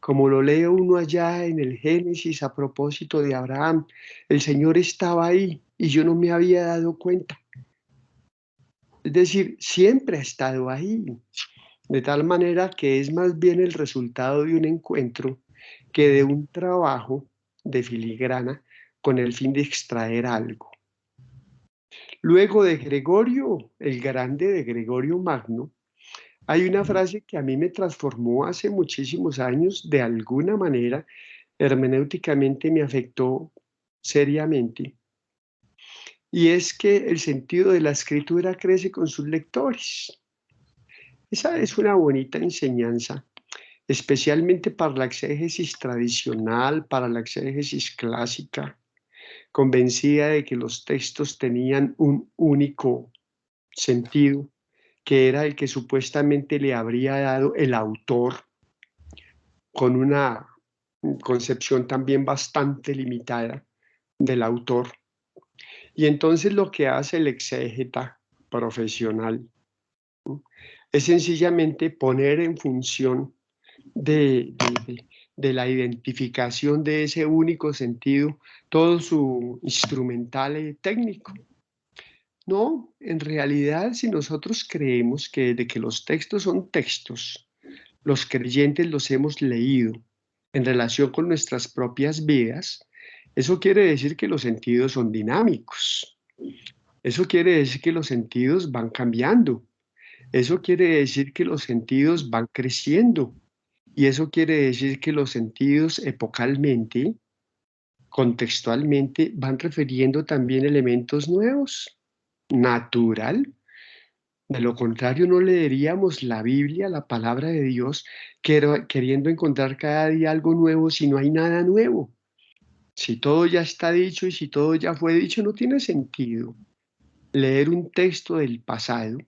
como lo lee uno allá en el Génesis a propósito de Abraham. El Señor estaba ahí y yo no me había dado cuenta. Es decir, siempre ha estado ahí, de tal manera que es más bien el resultado de un encuentro que de un trabajo de filigrana con el fin de extraer algo. Luego de Gregorio, el grande, de Gregorio Magno, hay una frase que a mí me transformó hace muchísimos años, de alguna manera, hermenéuticamente me afectó seriamente, y es que el sentido de la escritura crece con sus lectores. Esa es una bonita enseñanza, especialmente para la exégesis tradicional, para la exégesis clásica, convencida de que los textos tenían un único sentido, que era el que supuestamente le habría dado el autor, con una concepción también bastante limitada del autor. Y entonces lo que hace el exégeta profesional es sencillamente poner en función de la identificación de ese único sentido todo su instrumental técnico. No, en realidad, si nosotros creemos que de que los textos son textos, los creyentes los hemos leído en relación con nuestras propias vidas, eso quiere decir que los sentidos son dinámicos. Eso quiere decir que los sentidos van cambiando. Eso quiere decir que los sentidos van creciendo. Y eso quiere decir que los sentidos epocalmente, contextualmente, van refiriendo también elementos nuevos. Natural. De lo contrario, no leeríamos la Biblia, la palabra de Dios, queriendo encontrar cada día algo nuevo si no hay nada nuevo. Si todo ya está dicho y si todo ya fue dicho, no tiene sentido leer un texto del pasado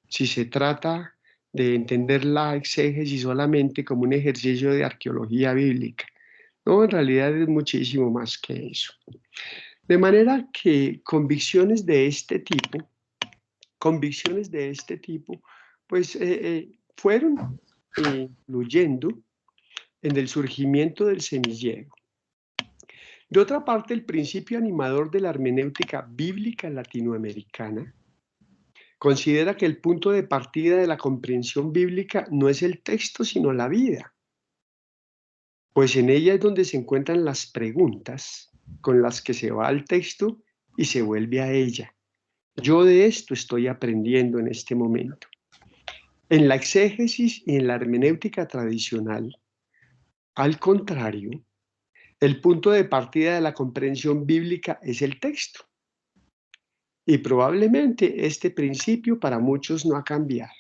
si se trata de entender la exégesis solamente como un ejercicio de arqueología bíblica. No, en realidad es muchísimo más que eso. De manera que convicciones de este tipo, pues fueron influyendo en el surgimiento del semillero. De otra parte, el principio animador de la hermenéutica bíblica latinoamericana considera que el punto de partida de la comprensión bíblica no es el texto, sino la vida, pues en ella es donde se encuentran las preguntas con las que se va al texto y se vuelve a ella. Yo de esto estoy aprendiendo en este momento. En la exégesis y en la hermenéutica tradicional, al contrario, el punto de partida de la comprensión bíblica es el texto. Y probablemente este principio para muchos no ha cambiado.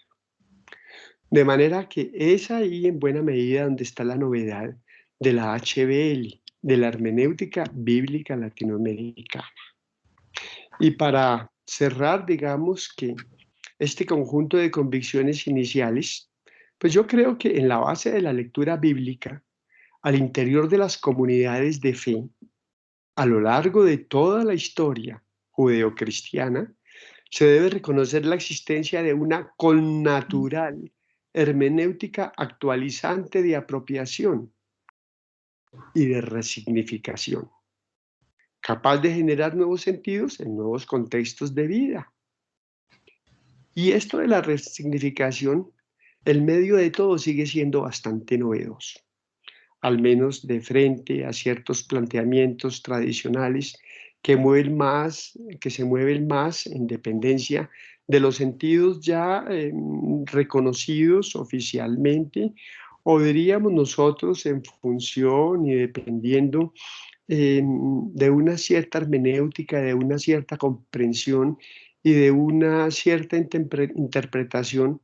De manera que es ahí en buena medida donde está la novedad de la HBL, de la hermenéutica bíblica latinoamericana. Y para cerrar, digamos que este conjunto de convicciones iniciales, pues yo creo que en la base de la lectura bíblica, al interior de las comunidades de fe, a lo largo de toda la historia judeocristiana, se debe reconocer la existencia de una connatural hermenéutica actualizante de apropiación y de resignificación, capaz de generar nuevos sentidos en nuevos contextos de vida. Y esto de la resignificación, el medio de todo sigue siendo bastante novedoso, al menos de frente a ciertos planteamientos tradicionales que se mueven más en dependencia de los sentidos ya reconocidos oficialmente, o diríamos nosotros en función y dependiendo de una cierta hermenéutica, de una cierta comprensión y de una cierta interpretación,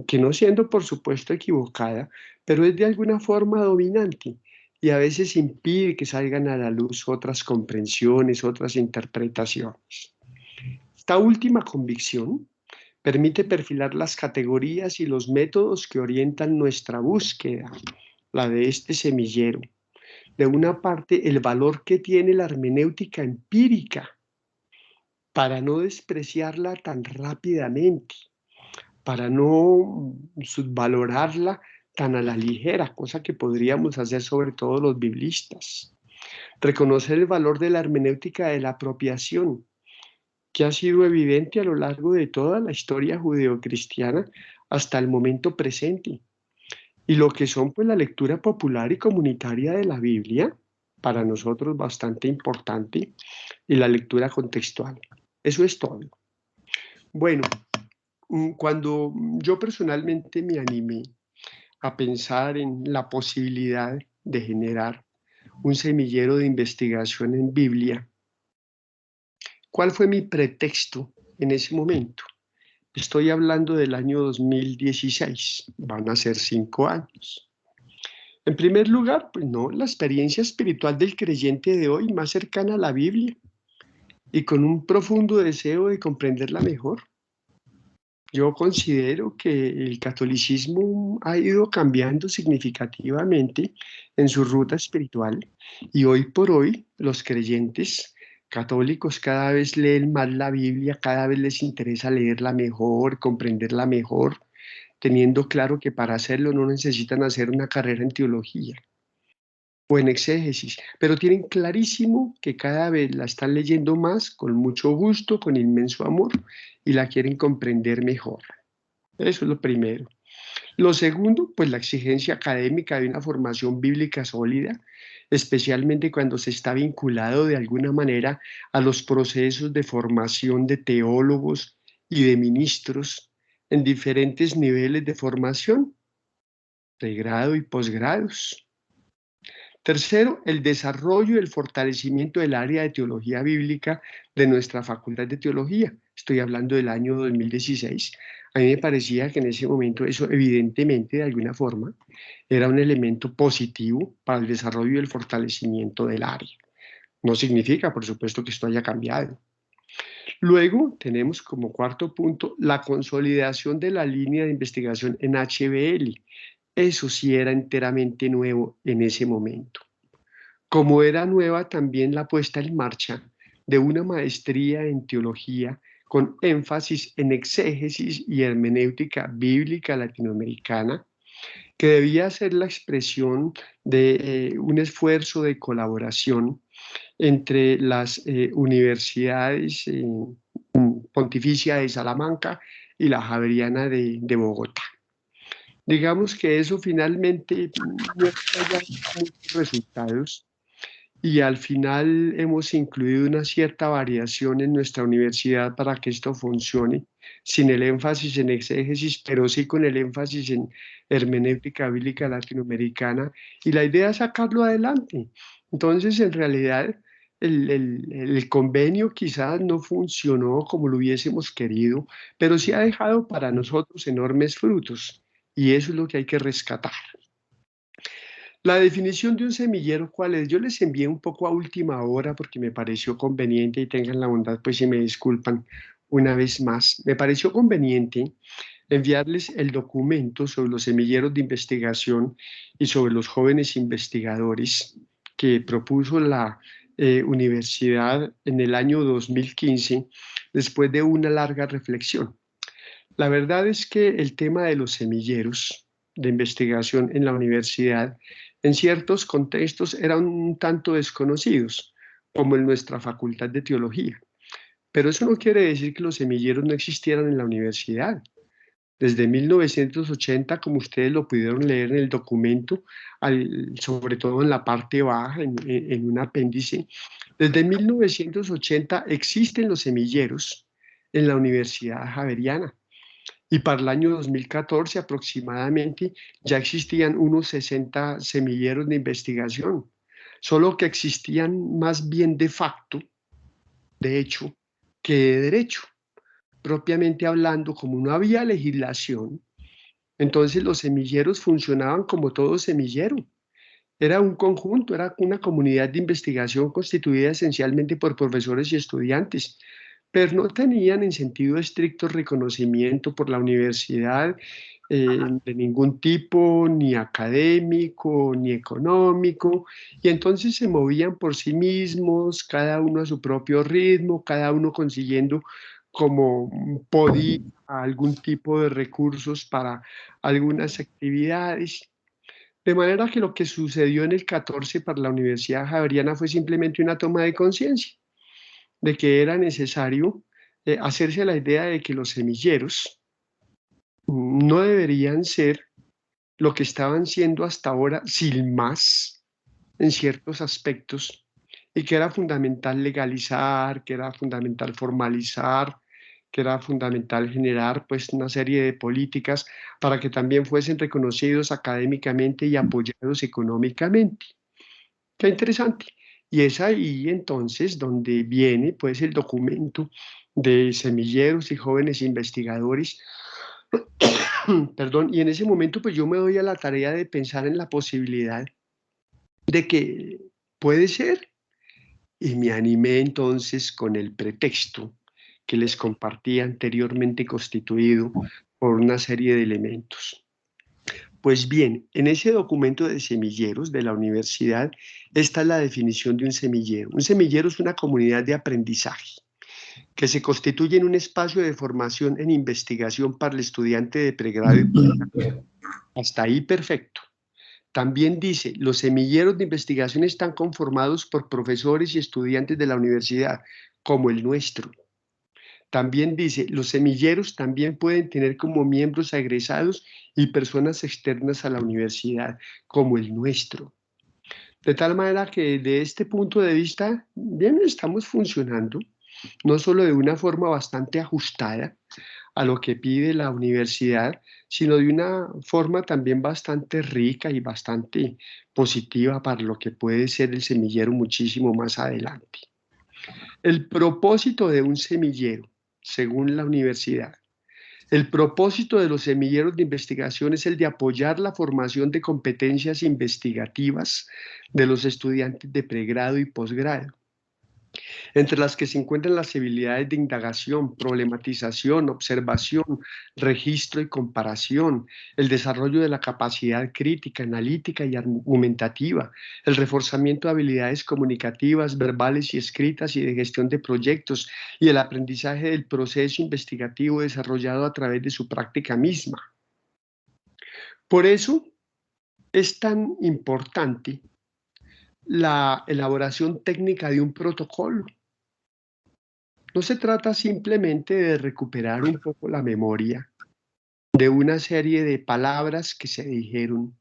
que no siendo por supuesto equivocada, pero es de alguna forma dominante y a veces impide que salgan a la luz otras comprensiones, otras interpretaciones. Esta última convicción permite perfilar las categorías y los métodos que orientan nuestra búsqueda, la de este semillero. De una parte, el valor que tiene la hermenéutica empírica, para no despreciarla tan rápidamente, para no subvalorarla tan a la ligera, cosa que podríamos hacer sobre todo los biblistas. Reconocer el valor de la hermenéutica de la apropiación, que ha sido evidente a lo largo de toda la historia judeocristiana hasta el momento presente. Y lo que son pues la lectura popular y comunitaria de la Biblia, para nosotros bastante importante, y la lectura contextual. Eso es todo. Bueno, cuando yo personalmente me animé a pensar en la posibilidad de generar un semillero de investigación en Biblia, ¿cuál fue mi pretexto en ese momento? Estoy hablando del año 2016, van a ser 5 años. En primer lugar, pues no, la experiencia espiritual del creyente de hoy más cercana a la Biblia y con un profundo deseo de comprenderla mejor. Yo considero que el catolicismo ha ido cambiando significativamente en su ruta espiritual y hoy por hoy los creyentes católicos cada vez leen más la Biblia, cada vez les interesa leerla mejor, comprenderla mejor, teniendo claro que para hacerlo no necesitan hacer una carrera en teología o en exégesis, pero tienen clarísimo que cada vez la están leyendo más, con mucho gusto, con inmenso amor, y la quieren comprender mejor. Eso es lo primero. Lo segundo, pues la exigencia académica de una formación bíblica sólida, especialmente cuando se está vinculado de alguna manera a los procesos de formación de teólogos y de ministros en diferentes niveles de formación, pregrado y posgrados. Tercero, el desarrollo y el fortalecimiento del área de teología bíblica de nuestra Facultad de Teología. Estoy hablando del año 2016. A mí me parecía que en ese momento eso evidentemente de alguna forma era un elemento positivo para el desarrollo y el fortalecimiento del área. No significa, por supuesto, que esto haya cambiado. Luego tenemos como cuarto punto la consolidación de la línea de investigación en HBL. Eso sí era enteramente nuevo en ese momento. Como era nueva también la puesta en marcha de una maestría en teología con énfasis en exégesis y hermenéutica bíblica latinoamericana, que debía ser la expresión de un esfuerzo de colaboración entre las universidades Pontificia de Salamanca y la Javeriana de Bogotá. Digamos que eso finalmente muestra ya muchos resultados y al final hemos incluido una cierta variación en nuestra universidad para que esto funcione, sin el énfasis en exégesis, pero sí con el énfasis en hermenéutica bíblica latinoamericana, y la idea es sacarlo adelante. Entonces, en realidad, el convenio quizás no funcionó como lo hubiésemos querido, pero sí ha dejado para nosotros enormes frutos, y eso es lo que hay que rescatar. La definición de un semillero, ¿cuál es? Yo les envié un poco a última hora porque me pareció conveniente, y tengan la bondad, pues si me disculpan una vez más, me pareció conveniente enviarles el documento sobre los semilleros de investigación y sobre los jóvenes investigadores que propuso la universidad en el año 2015, después de una larga reflexión. La verdad es que el tema de los semilleros de investigación en la universidad en ciertos contextos eran un tanto desconocidos, como en nuestra facultad de teología. Pero eso no quiere decir que los semilleros no existieran en la universidad. Desde 1980, como ustedes lo pudieron leer en el documento, sobre todo en la parte baja, en un apéndice, desde 1980 existen los semilleros en la Universidad Javeriana. Y para el año 2014 aproximadamente ya existían unos 60 semilleros de investigación, solo que existían más bien de facto, de hecho, que de derecho. Propiamente hablando, como no había legislación, entonces los semilleros funcionaban como todo semillero. Era un conjunto, era una comunidad de investigación constituida esencialmente por profesores y estudiantes, pero no tenían en sentido estricto reconocimiento por la universidad de ningún tipo, ni académico, ni económico, y entonces se movían por sí mismos, cada uno a su propio ritmo, cada uno consiguiendo como podía algún tipo de recursos para algunas actividades. De manera que lo que sucedió en el 14 para la Universidad Javeriana fue simplemente una toma de conciencia de que era necesario hacerse la idea de que los semilleros no deberían ser lo que estaban siendo hasta ahora, sin más, en ciertos aspectos, y que era fundamental legalizar, que era fundamental formalizar, que era fundamental generar pues una serie de políticas para que también fuesen reconocidos académicamente y apoyados económicamente. Qué interesante. Y es ahí entonces donde viene pues el documento de semilleros y jóvenes investigadores. Perdón, y en ese momento pues yo me doy a la tarea de pensar en la posibilidad de que puede ser, y me animé entonces con el pretexto que les compartí anteriormente, constituido por una serie de elementos. Pues bien, en ese documento de semilleros de la universidad está la definición de un semillero. Un semillero es una comunidad de aprendizaje que se constituye en un espacio de formación en investigación para el estudiante de pregrado y posgrado. Hasta ahí perfecto. También dice, los semilleros de investigación están conformados por profesores y estudiantes de la universidad, como el nuestro. También dice, los semilleros también pueden tener como miembros egresados y personas externas a la universidad, como el nuestro. De tal manera que desde este punto de vista, bien, estamos funcionando, no solo de una forma bastante ajustada a lo que pide la universidad, sino de una forma también bastante rica y bastante positiva para lo que puede ser el semillero muchísimo más adelante. El propósito de un semillero, según la universidad, el propósito de los semilleros de investigación es el de apoyar la formación de competencias investigativas de los estudiantes de pregrado y posgrado, entre las que se encuentran las habilidades de indagación, problematización, observación, registro y comparación, el desarrollo de la capacidad crítica, analítica y argumentativa, el reforzamiento de habilidades comunicativas, verbales y escritas y de gestión de proyectos, y el aprendizaje del proceso investigativo desarrollado a través de su práctica misma. Por eso es tan importante la elaboración técnica de un protocolo. No se trata simplemente de recuperar un poco la memoria de una serie de palabras que se dijeron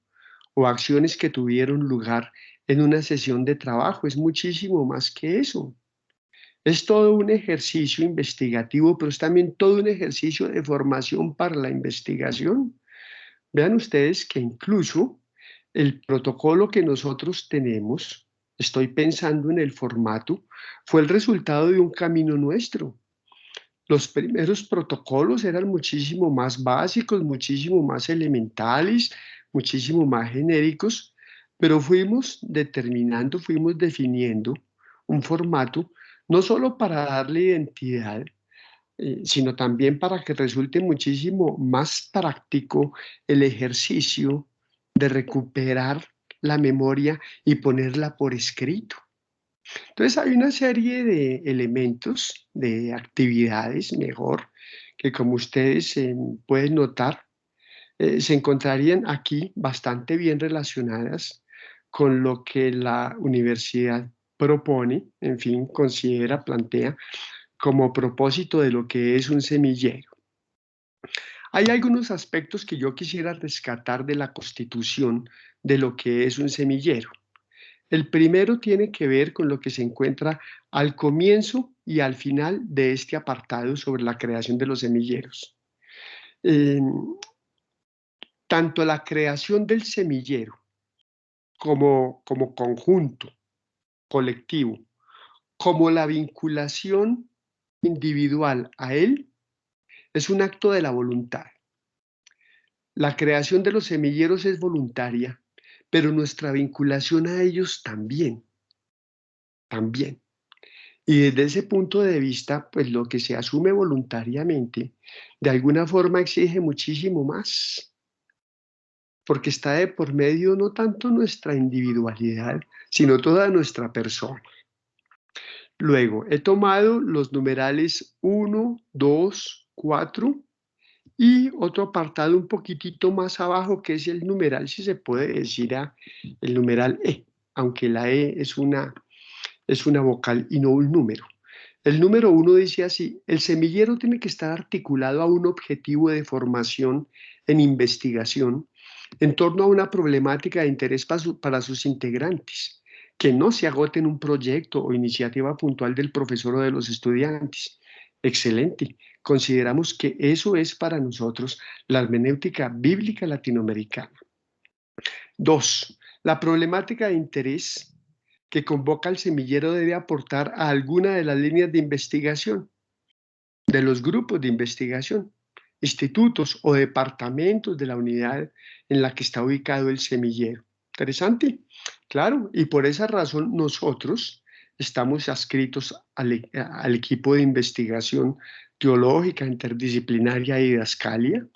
o acciones que tuvieron lugar en una sesión de trabajo, es muchísimo más que eso. Es todo un ejercicio investigativo, pero es también todo un ejercicio de formación para la investigación. Vean ustedes que incluso el protocolo que nosotros tenemos, estoy pensando en el formato, fue el resultado de un camino nuestro. Los primeros protocolos eran muchísimo más básicos, muchísimo más elementales, muchísimo más genéricos, pero fuimos determinando, fuimos definiendo un formato, no solo para darle identidad, sino también para que resulte muchísimo más práctico el ejercicio de recuperar la memoria y ponerla por escrito. Entonces hay una serie de elementos, de actividades, mejor, que como ustedes pueden notar, se encontrarían aquí bastante bien relacionadas con lo que la universidad propone, en fin, considera, plantea como propósito de lo que es un semillero. Hay algunos aspectos que yo quisiera rescatar de la constitución de lo que es un semillero. El primero tiene que ver con lo que se encuentra al comienzo y al final de este apartado sobre la creación de los semilleros. Tanto la creación del semillero como conjunto colectivo, como la vinculación individual a él, es un acto de la voluntad. La creación de los semilleros es voluntaria, pero nuestra vinculación a ellos también. Y desde ese punto de vista, pues lo que se asume voluntariamente, de alguna forma exige muchísimo más, porque está de por medio no tanto nuestra individualidad, sino toda nuestra persona. Luego, he tomado los numerales 1, 2, 4 y otro apartado un poquitito más abajo, que es el numeral, si se puede decir, el numeral E, aunque la E es una vocal y no un número. El número 1 dice así: el semillero tiene que estar articulado a un objetivo de formación en investigación en torno a una problemática de interés para sus integrantes, que no se agote en un proyecto o iniciativa puntual del profesor o de los estudiantes. Excelente. Consideramos que eso es para nosotros la hermenéutica bíblica latinoamericana. 2. La problemática de interés que convoca al semillero debe aportar a alguna de las líneas de investigación, de los grupos de investigación, institutos o departamentos de la unidad en la que está ubicado el semillero. Interesante, claro, y por esa razón nosotros estamos adscritos al equipo de investigación teológica, interdisciplinaria y didascalia.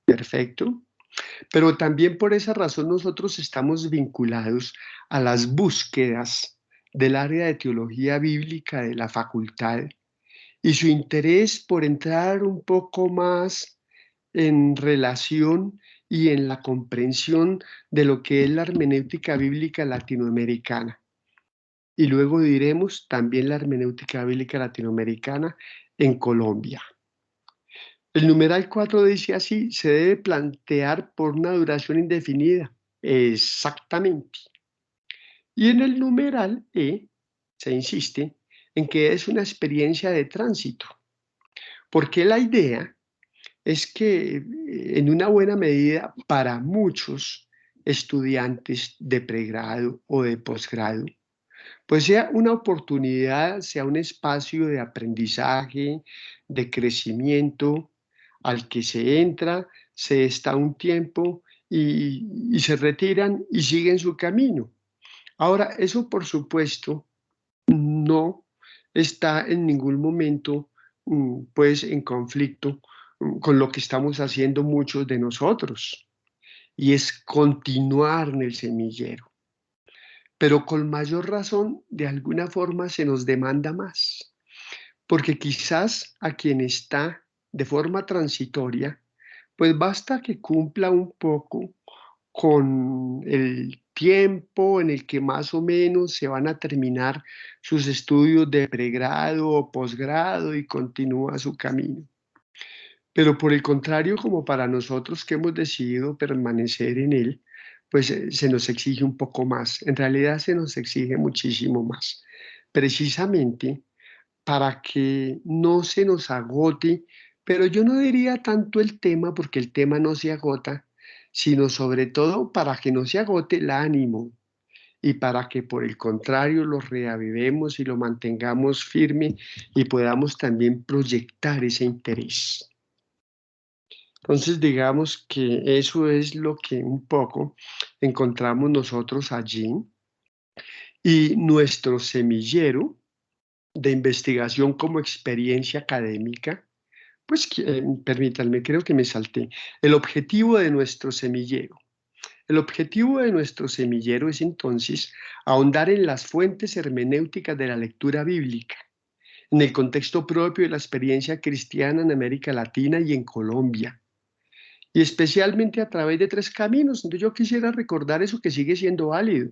Perfecto. Pero también por esa razón nosotros estamos vinculados a las búsquedas del área de teología bíblica de la facultad y su interés por entrar un poco más en relación y en la comprensión de lo que es la hermenéutica bíblica latinoamericana. Y luego diremos también la hermenéutica bíblica latinoamericana en Colombia. El numeral 4 dice así: se debe plantear por una duración indefinida. Exactamente. Y en el numeral E se insiste en que es una experiencia de tránsito, porque la idea es que en una buena medida para muchos estudiantes de pregrado o de posgrado, pues sea una oportunidad, sea un espacio de aprendizaje, de crecimiento, al que se entra, se está un tiempo y se retiran y siguen su camino. Ahora, eso por supuesto no está en ningún momento pues en conflicto con lo que estamos haciendo muchos de nosotros, y es continuar en el semillero. Pero con mayor razón, de alguna forma se nos demanda más, porque quizás a quien está de forma transitoria, pues basta que cumpla un poco con el tiempo en el que más o menos se van a terminar sus estudios de pregrado o posgrado y continúa su camino. Pero por el contrario, como para nosotros que hemos decidido permanecer en él, pues se nos exige un poco más. En realidad se nos exige muchísimo más, precisamente para que no se nos agote, pero yo no diría tanto el tema, porque el tema no se agota, sino sobre todo para que no se agote el ánimo y para que por el contrario lo reavivemos y lo mantengamos firme y podamos también proyectar ese interés. Entonces, digamos que eso es lo que un poco encontramos nosotros allí. Y nuestro semillero de investigación como experiencia académica, pues permítanme, creo que me salté. El objetivo de nuestro semillero. El objetivo de nuestro semillero es entonces ahondar en las fuentes hermenéuticas de la lectura bíblica, en el contexto propio de la experiencia cristiana en América Latina y en Colombia, y especialmente a través de 3 caminos. Entonces yo quisiera recordar eso que sigue siendo válido.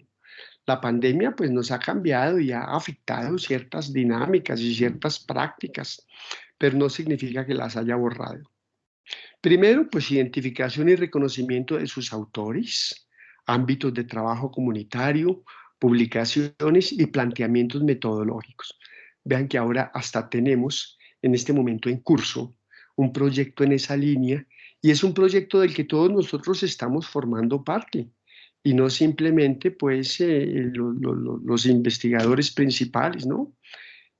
La pandemia pues nos ha cambiado y ha afectado ciertas dinámicas y ciertas prácticas, pero no significa que las haya borrado. Primero, pues identificación y reconocimiento de sus autores, ámbitos de trabajo comunitario, publicaciones y planteamientos metodológicos. Vean que ahora hasta tenemos en este momento en curso un proyecto en esa línea, y es un proyecto del que todos nosotros estamos formando parte, y no simplemente pues los investigadores principales, ¿no?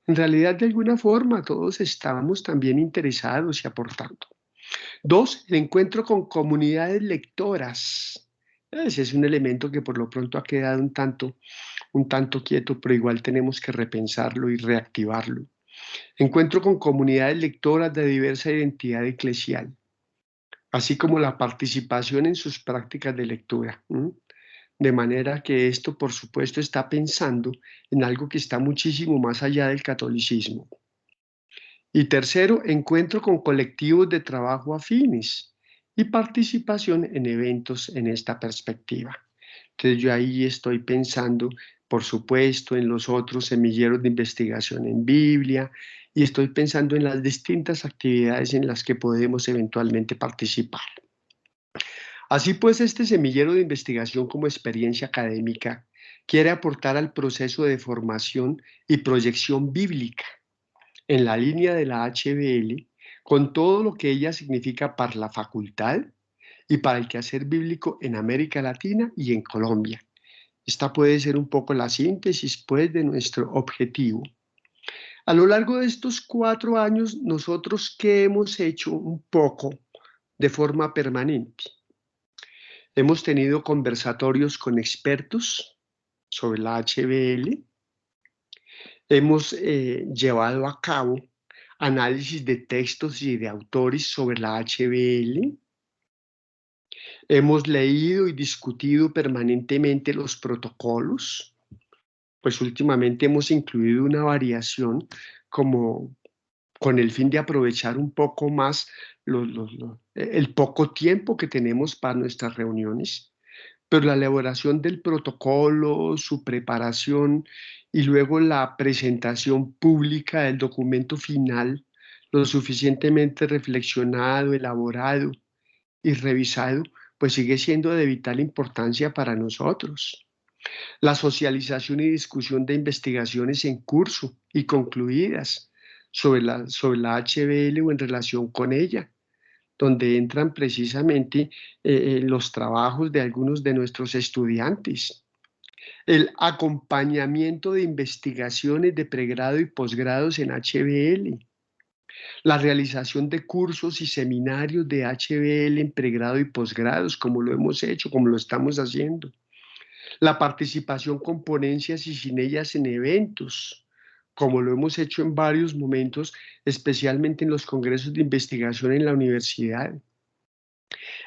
En realidad, de alguna forma, todos estamos también interesados y aportando. 2, el encuentro con comunidades lectoras. Ese es un elemento que por lo pronto ha quedado un tanto quieto, pero igual tenemos que repensarlo y reactivarlo. Encuentro con comunidades lectoras de diversa identidad eclesial, así como la participación en sus prácticas de lectura. De manera que esto, por supuesto, está pensando en algo que está muchísimo más allá del catolicismo. Y tercero, encuentro con colectivos de trabajo afines y participación en eventos en esta perspectiva. Entonces yo ahí estoy pensando, por supuesto, en los otros semilleros de investigación en Biblia, y estoy pensando en las distintas actividades en las que podemos eventualmente participar. Así pues, este semillero de investigación como experiencia académica quiere aportar al proceso de formación y proyección bíblica en la línea de la HBL, con todo lo que ella significa para la facultad y para el quehacer bíblico en América Latina y en Colombia. Esta puede ser un poco la síntesis, pues, de nuestro objetivo. A lo largo de estos 4 años, nosotros, ¿qué hemos hecho un poco de forma permanente? Hemos tenido conversatorios con expertos sobre la HBL. Hemos llevado a cabo análisis de textos y de autores sobre la HBL. Hemos leído y discutido permanentemente los protocolos. Pues últimamente hemos incluido una variación como con el fin de aprovechar un poco más el poco tiempo que tenemos para nuestras reuniones. Pero la elaboración del protocolo, su preparación y luego la presentación pública del documento final, lo suficientemente reflexionado, elaborado y revisado, pues sigue siendo de vital importancia para nosotros. La socialización y discusión de investigaciones en curso y concluidas sobre la HBL o en relación con ella, donde entran precisamente los trabajos de algunos de nuestros estudiantes. El acompañamiento de investigaciones de pregrado y posgrados en HBL. La realización de cursos y seminarios de HBL en pregrado y posgrados, como lo hemos hecho, como lo estamos haciendo. La participación con ponencias y sin ellas en eventos, como lo hemos hecho en varios momentos, especialmente en los congresos de investigación en la universidad.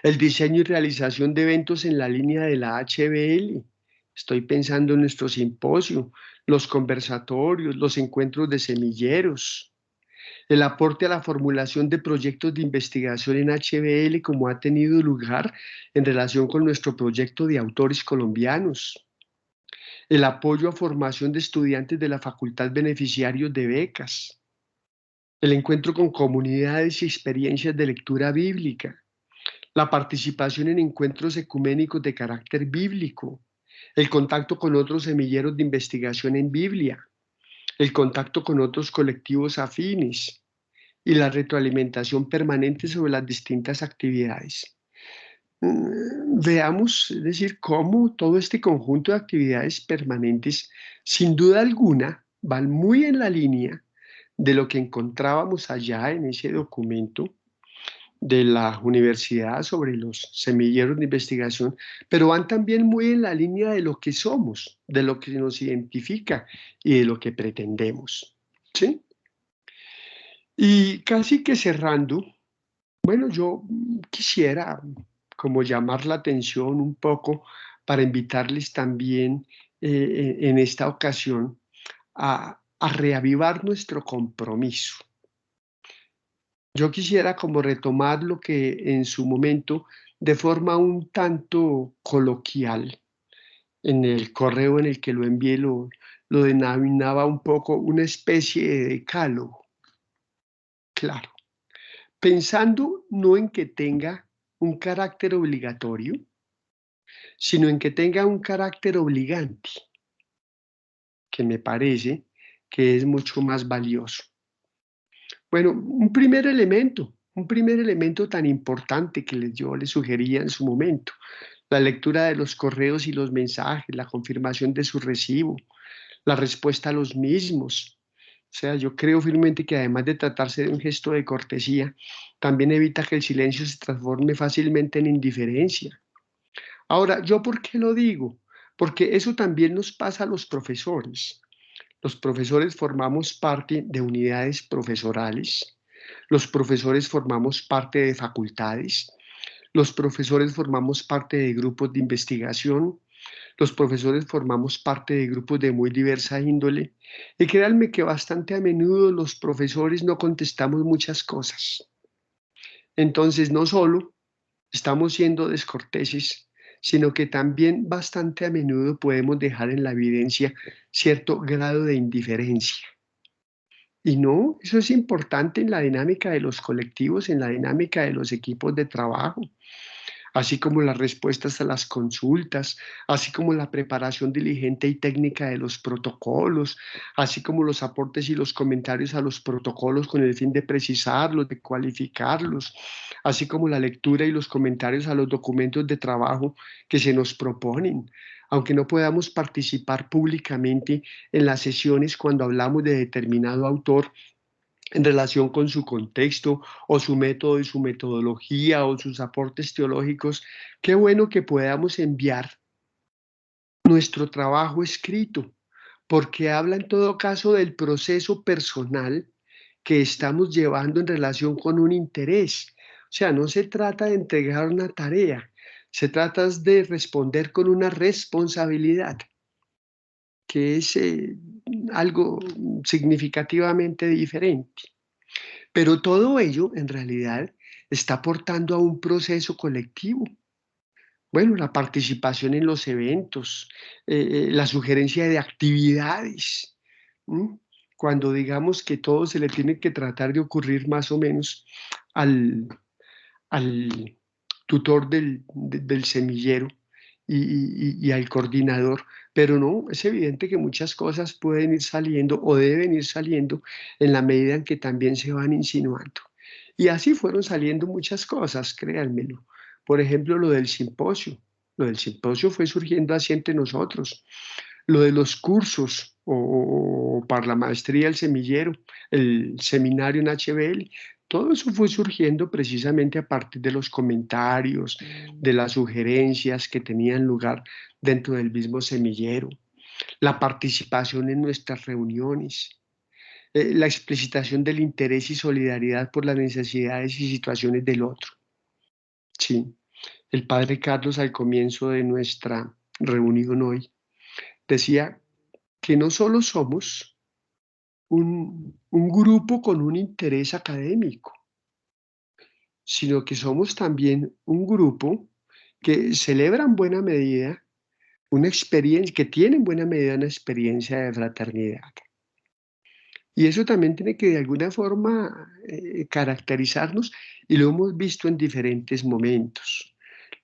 El diseño y realización de eventos en la línea de la HBL. Estoy pensando en nuestro simposio, los conversatorios, los encuentros de semilleros. El aporte a la formulación de proyectos de investigación en HBL, como ha tenido lugar en relación con nuestro proyecto de autores colombianos. El apoyo a formación de estudiantes de la facultad beneficiarios de becas. El encuentro con comunidades y experiencias de lectura bíblica. la participación en encuentros ecuménicos de carácter bíblico, el contacto con otros semilleros de investigación en Biblia, el contacto con otros colectivos afines y la retroalimentación permanente sobre las distintas actividades. Veamos, es decir, cómo todo este conjunto de actividades permanentes, sin duda alguna, van muy en la línea de lo que encontrábamos allá en ese documento de la universidad sobre los semilleros de investigación, pero van también muy en la línea de lo que somos, de lo que nos identifica y de lo que pretendemos, ¿sí? Y casi que cerrando, bueno, yo quisiera como llamar la atención un poco para invitarles también en esta ocasión a reavivar nuestro compromiso. Yo quisiera como retomar lo que en su momento, de forma un tanto coloquial, en el correo en el que lo envié, lo denominaba un poco una especie de decálogo. Claro, pensando no en que tenga un carácter obligatorio, sino en que tenga un carácter obligante, que me parece que es mucho más valioso. Bueno, un primer elemento tan importante que yo les sugería en su momento, la lectura de los correos y los mensajes, la confirmación de su recibo, la respuesta a los mismos. O sea, yo creo firmemente que además de tratarse de un gesto de cortesía, también evita que el silencio se transforme fácilmente en indiferencia. Ahora, ¿yo por qué lo digo? Porque eso también nos pasa a los profesores. Los profesores formamos parte de unidades profesorales, los profesores formamos parte de facultades, los profesores formamos parte de grupos de investigación, los profesores formamos parte de grupos de muy diversa índole, y créanme que bastante a menudo los profesores no contestamos muchas cosas. Entonces, no solo estamos siendo descorteses, sino que también bastante a menudo podemos dejar en la evidencia cierto grado de indiferencia. Y no, eso es importante en la dinámica de los colectivos, en la dinámica de los equipos de trabajo, así como las respuestas a las consultas, así como la preparación diligente y técnica de los protocolos, así como los aportes y los comentarios a los protocolos con el fin de precisarlos, de cualificarlos, así como la lectura y los comentarios a los documentos de trabajo que se nos proponen. Aunque no podamos participar públicamente en las sesiones cuando hablamos de determinado autor, en relación con su contexto o su método y su metodología o sus aportes teológicos, qué bueno que podamos enviar nuestro trabajo escrito, porque habla en todo caso del proceso personal que estamos llevando en relación con un interés. O sea, no se trata de entregar una tarea, se trata de responder con una responsabilidad, que es algo significativamente diferente. Pero todo ello, en realidad, está aportando a un proceso colectivo. Bueno, la participación en los eventos, la sugerencia de actividades. Cuando digamos que todo se le tiene que tratar de ocurrir más o menos al tutor del semillero y al coordinador, pero no, es evidente que muchas cosas pueden ir saliendo o deben ir saliendo en la medida en que también se van insinuando. Y así fueron saliendo muchas cosas, créanmelo. Por ejemplo, lo del simposio. Lo del simposio fue surgiendo así entre nosotros. Lo de los cursos o para la maestría del semillero, el seminario en HBL, todo eso fue surgiendo precisamente a partir de los comentarios, de las sugerencias que tenían lugar dentro del mismo semillero, la participación en nuestras reuniones, la explicitación del interés y solidaridad por las necesidades y situaciones del otro. Sí, el padre Carlos al comienzo de nuestra reunión hoy decía que no solo somos un grupo con un interés académico, sino que somos también un grupo que celebra en buena medida una experiencia, que tiene en buena medida una experiencia de fraternidad. Y eso también tiene que de alguna forma caracterizarnos, y lo hemos visto en diferentes momentos.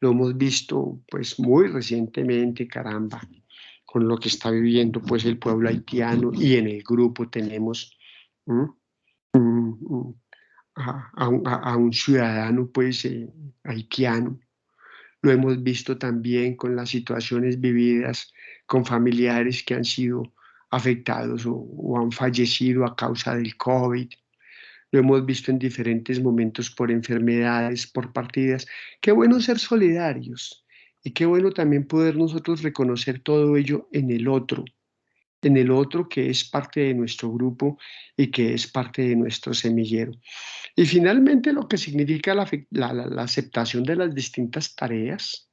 Lo hemos visto pues muy recientemente, caramba, con lo que está viviendo pues el pueblo haitiano, y en el grupo tenemos a un ciudadano pues haitiano. Lo hemos visto también con las situaciones vividas con familiares que han sido afectados o han fallecido a causa del COVID. Lo hemos visto en diferentes momentos por enfermedades, por partidas. Qué bueno ser solidarios, y qué bueno también poder nosotros reconocer todo ello en el otro que es parte de nuestro grupo y que es parte de nuestro semillero. Y finalmente lo que significa la aceptación de las distintas tareas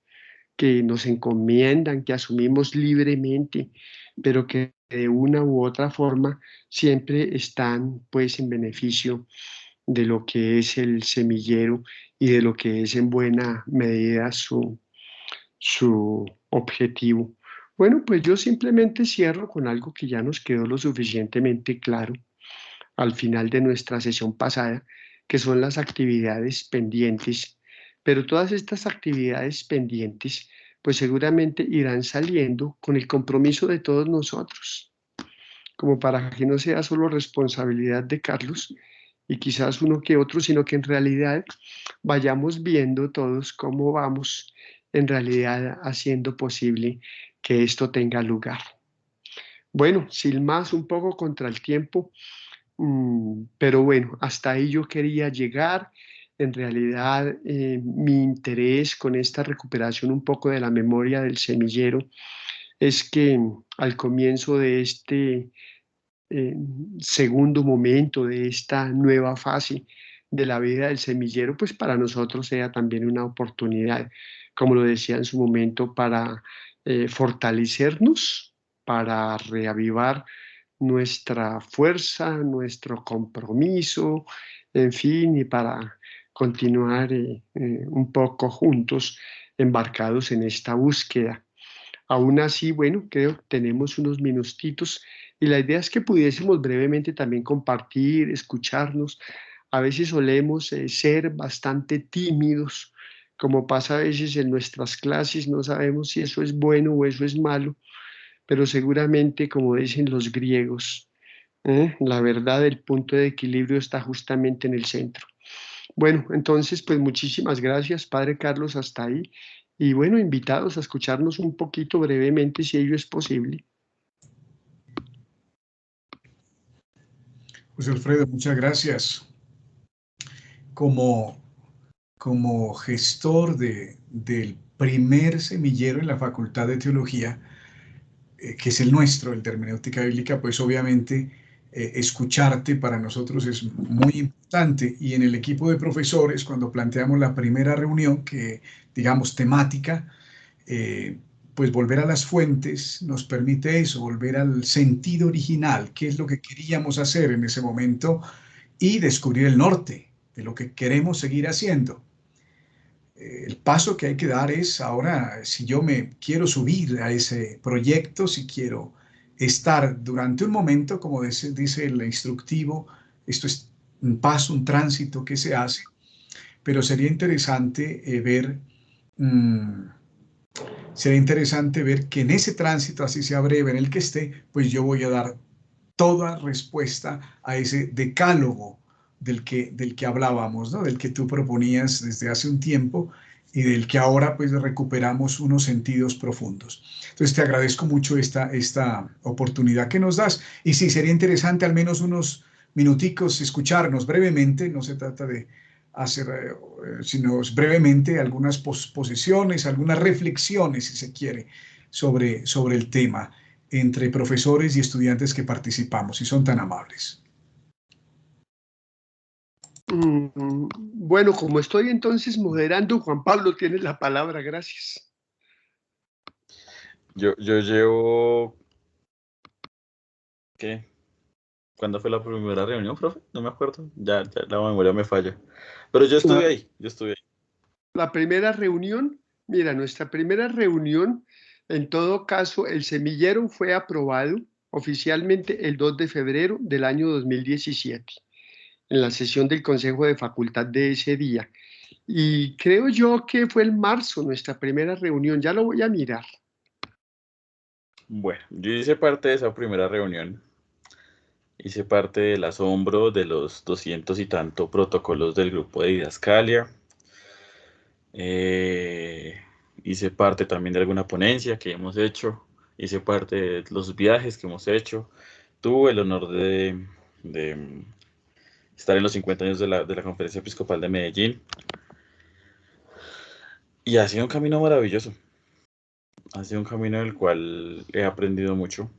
que nos encomiendan, que asumimos libremente, pero que de una u otra forma siempre están pues en beneficio de lo que es el semillero y de lo que es en buena medida su objetivo. Bueno, pues yo simplemente cierro con algo que ya nos quedó lo suficientemente claro al final de nuestra sesión pasada, que son las actividades pendientes. Pero todas estas actividades pendientes, pues seguramente irán saliendo con el compromiso de todos nosotros, como para que no sea solo responsabilidad de Carlos y quizás uno que otro, sino que en realidad vayamos viendo todos cómo vamos en realidad haciendo posible que esto tenga lugar. Bueno, sin más, un poco contra el tiempo, pero bueno, hasta ahí yo quería llegar. En realidad, mi interés con esta recuperación un poco de la memoria del semillero es que al comienzo de este segundo momento, de esta nueva fase de la vida del semillero, pues para nosotros sea también una oportunidad, como lo decía en su momento, para fortalecernos, para reavivar nuestra fuerza, nuestro compromiso, en fin, y para continuar un poco juntos, embarcados en esta búsqueda. Aún así, bueno, creo que tenemos unos minutitos, y la idea es que pudiésemos brevemente también compartir, escucharnos. A veces solemos ser bastante tímidos, como pasa a veces en nuestras clases, no sabemos si eso es bueno o eso es malo, pero seguramente, como dicen los griegos, la verdad, el punto de equilibrio está justamente en el centro. Bueno, entonces, pues muchísimas gracias, Padre Carlos, hasta ahí. Y bueno, invitados a escucharnos un poquito brevemente, si ello es posible. José Alfredo, muchas gracias. Como gestor del primer semillero en la Facultad de Teología, que es el nuestro, el de Hermenéutica Bíblica, pues obviamente escucharte para nosotros es muy importante. Y en el equipo de profesores, cuando planteamos la primera reunión, que digamos temática, pues volver a las fuentes nos permite eso, volver al sentido original, qué es lo que queríamos hacer en ese momento, y descubrir el norte de lo que queremos seguir haciendo. El paso que hay que dar es ahora, si yo me quiero subir a ese proyecto, si quiero estar durante un momento, como dice el instructivo, esto es un paso, un tránsito que se hace, pero sería interesante ver que en ese tránsito, así sea breve, en el que esté, pues yo voy a dar toda respuesta a ese decálogo del que hablábamos, ¿no? Del que tú proponías desde hace un tiempo y del que ahora pues recuperamos unos sentidos profundos. Entonces te agradezco mucho esta oportunidad que nos das, y sí, sería interesante al menos unos minuticos escucharnos brevemente, no se trata de hacer, sino brevemente algunas posiciones, algunas reflexiones, si se quiere, sobre el tema entre profesores y estudiantes que participamos, si son tan amables. Bueno, como estoy entonces moderando, Juan Pablo, tienes la palabra, gracias. Yo llevo... ¿Qué? ¿Cuándo fue la primera reunión, profe? No me acuerdo, ya la memoria me falla. Pero yo estuve ahí, La primera reunión, mira, nuestra primera reunión, en todo caso, el semillero fue aprobado oficialmente el 2 de febrero del año 2017, en la sesión del Consejo de Facultad de ese día. Y creo yo que fue en marzo nuestra primera reunión, ya lo voy a mirar. Bueno, yo hice parte de esa primera reunión. Hice parte del asombro de los 200 y tanto protocolos del grupo de didascalia. Hice parte también de alguna ponencia que hemos hecho. Hice parte de los viajes que hemos hecho. Tuve el honor de estar en los 50 años de la Conferencia Episcopal de Medellín. Y ha sido un camino maravilloso. Ha sido un camino en el cual he aprendido mucho.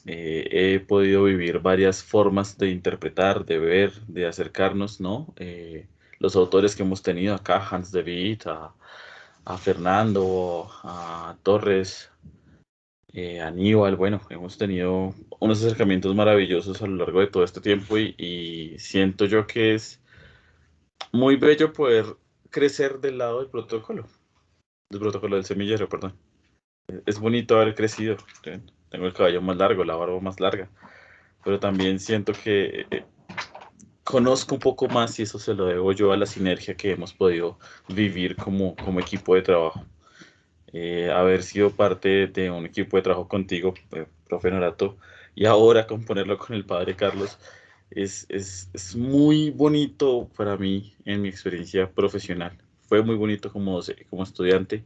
He podido vivir varias formas de interpretar, de ver, de acercarnos, ¿no? Los autores que hemos tenido acá, Hans de Witt, a Fernando, a Torres, a Aníbal, bueno, hemos tenido unos acercamientos maravillosos a lo largo de todo este tiempo y siento yo que es muy bello poder crecer del lado del protocolo del semillero, perdón. Es bonito haber crecido. Tengo el cabello más largo, la barba más larga, pero también siento que conozco un poco más y eso se lo debo yo a la sinergia que hemos podido vivir como equipo de trabajo. Haber sido parte de un equipo de trabajo contigo, profe Norato, y ahora componerlo con el padre Carlos, es muy bonito para mí en mi experiencia profesional. Fue muy bonito como estudiante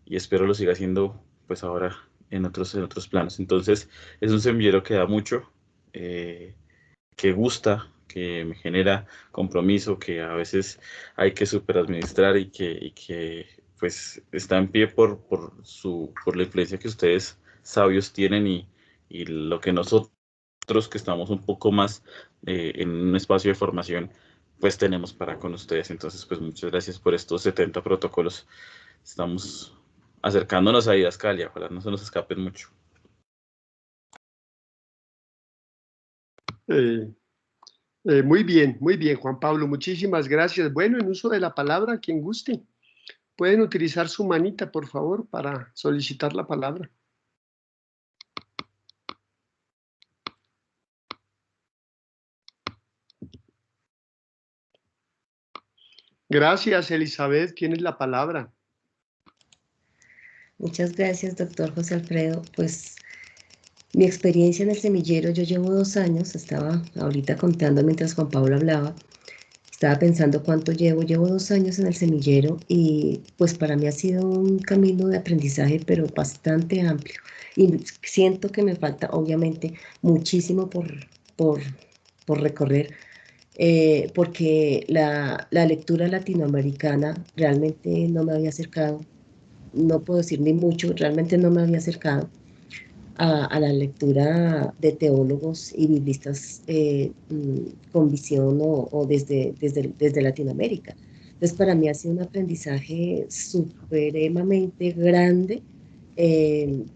y espero lo siga haciendo pues ahora en otros planos. Entonces es un semillero que da mucho, que gusta, que me genera compromiso, que a veces hay que superadministrar y que pues está en pie por la influencia que ustedes sabios tienen y lo que nosotros que estamos un poco más en un espacio de formación pues tenemos para con ustedes. Entonces pues muchas gracias por estos 70 protocolos. Estamos acercándonos a didascalia, ojalá no se nos escapen mucho. Muy bien, Juan Pablo, muchísimas gracias. Bueno, en uso de la palabra, quien guste, pueden utilizar su manita, por favor, para solicitar la palabra. Gracias, Elizabeth, tienes la palabra. Muchas gracias, doctor José Alfredo. Pues mi experiencia en el semillero, yo llevo 2 años, estaba ahorita contando mientras Juan Pablo hablaba, estaba pensando cuánto llevo 2 años en el semillero y pues para mí ha sido un camino de aprendizaje pero bastante amplio y siento que me falta obviamente muchísimo por recorrer porque la lectura latinoamericana realmente no me había acercado, no puedo decir ni mucho, realmente no me había acercado a la lectura de teólogos y biblistas con visión o desde Latinoamérica. Entonces, para mí ha sido un aprendizaje supremamente grande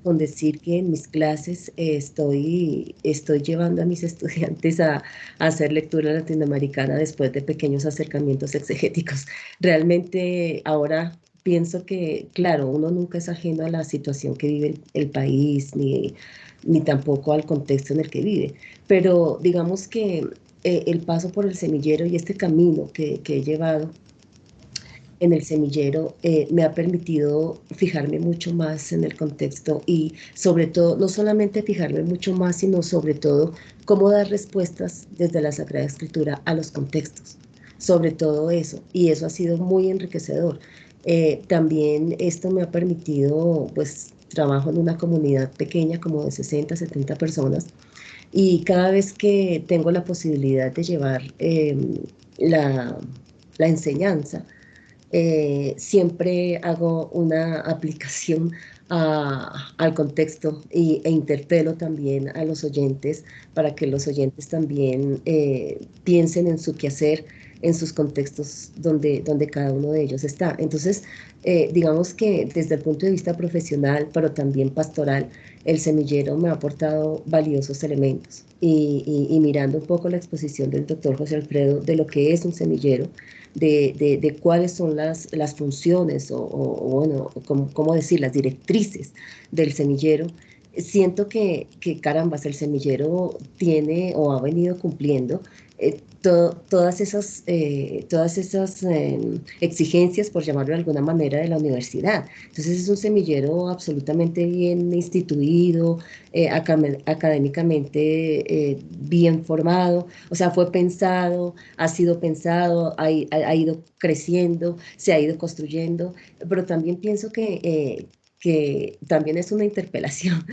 con decir que en mis clases estoy llevando a mis estudiantes a hacer lectura latinoamericana después de pequeños acercamientos exegéticos. Realmente ahora pienso que, claro, uno nunca es ajeno a la situación que vive el país, ni tampoco al contexto en el que vive, pero digamos que el paso por el semillero y este camino que he llevado en el semillero me ha permitido fijarme mucho más en el contexto y sobre todo, no solamente fijarme mucho más, sino sobre todo cómo dar respuestas desde la Sagrada Escritura a los contextos, sobre todo eso, y eso ha sido muy enriquecedor. También esto me ha permitido, pues, trabajo en una comunidad pequeña como de 60, 70 personas y cada vez que tengo la posibilidad de llevar la enseñanza, siempre hago una aplicación al contexto e interpelo también a los oyentes para que los oyentes también piensen en su quehacer, en sus contextos donde cada uno de ellos está. Entonces, digamos que desde el punto de vista profesional, pero también pastoral, el semillero me ha aportado valiosos elementos. Y mirando un poco la exposición del doctor José Alfredo de lo que es un semillero, de cuáles son las funciones o bueno, ¿cómo decir?, las directrices del semillero, siento que carambas, el semillero tiene o ha venido cumpliendo todas esas exigencias, por llamarlo de alguna manera, de la universidad. Entonces es un semillero absolutamente bien instituido, académicamente bien formado, o sea, fue pensado, ha sido pensado, ha ido creciendo, se ha ido construyendo, pero también pienso que también es una interpelación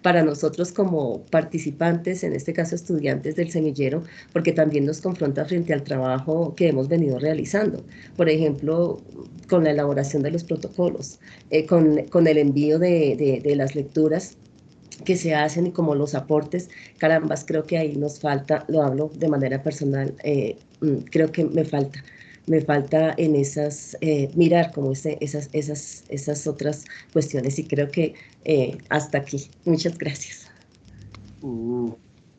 para nosotros como participantes, en este caso estudiantes del semillero, porque también nos confronta frente al trabajo que hemos venido realizando. Por ejemplo, con la elaboración de los protocolos, con el envío de las lecturas que se hacen y como los aportes, carambas, creo que ahí nos falta, lo hablo de manera personal, creo que me falta en esas, mirar como esas otras cuestiones, y creo que hasta aquí. Muchas gracias.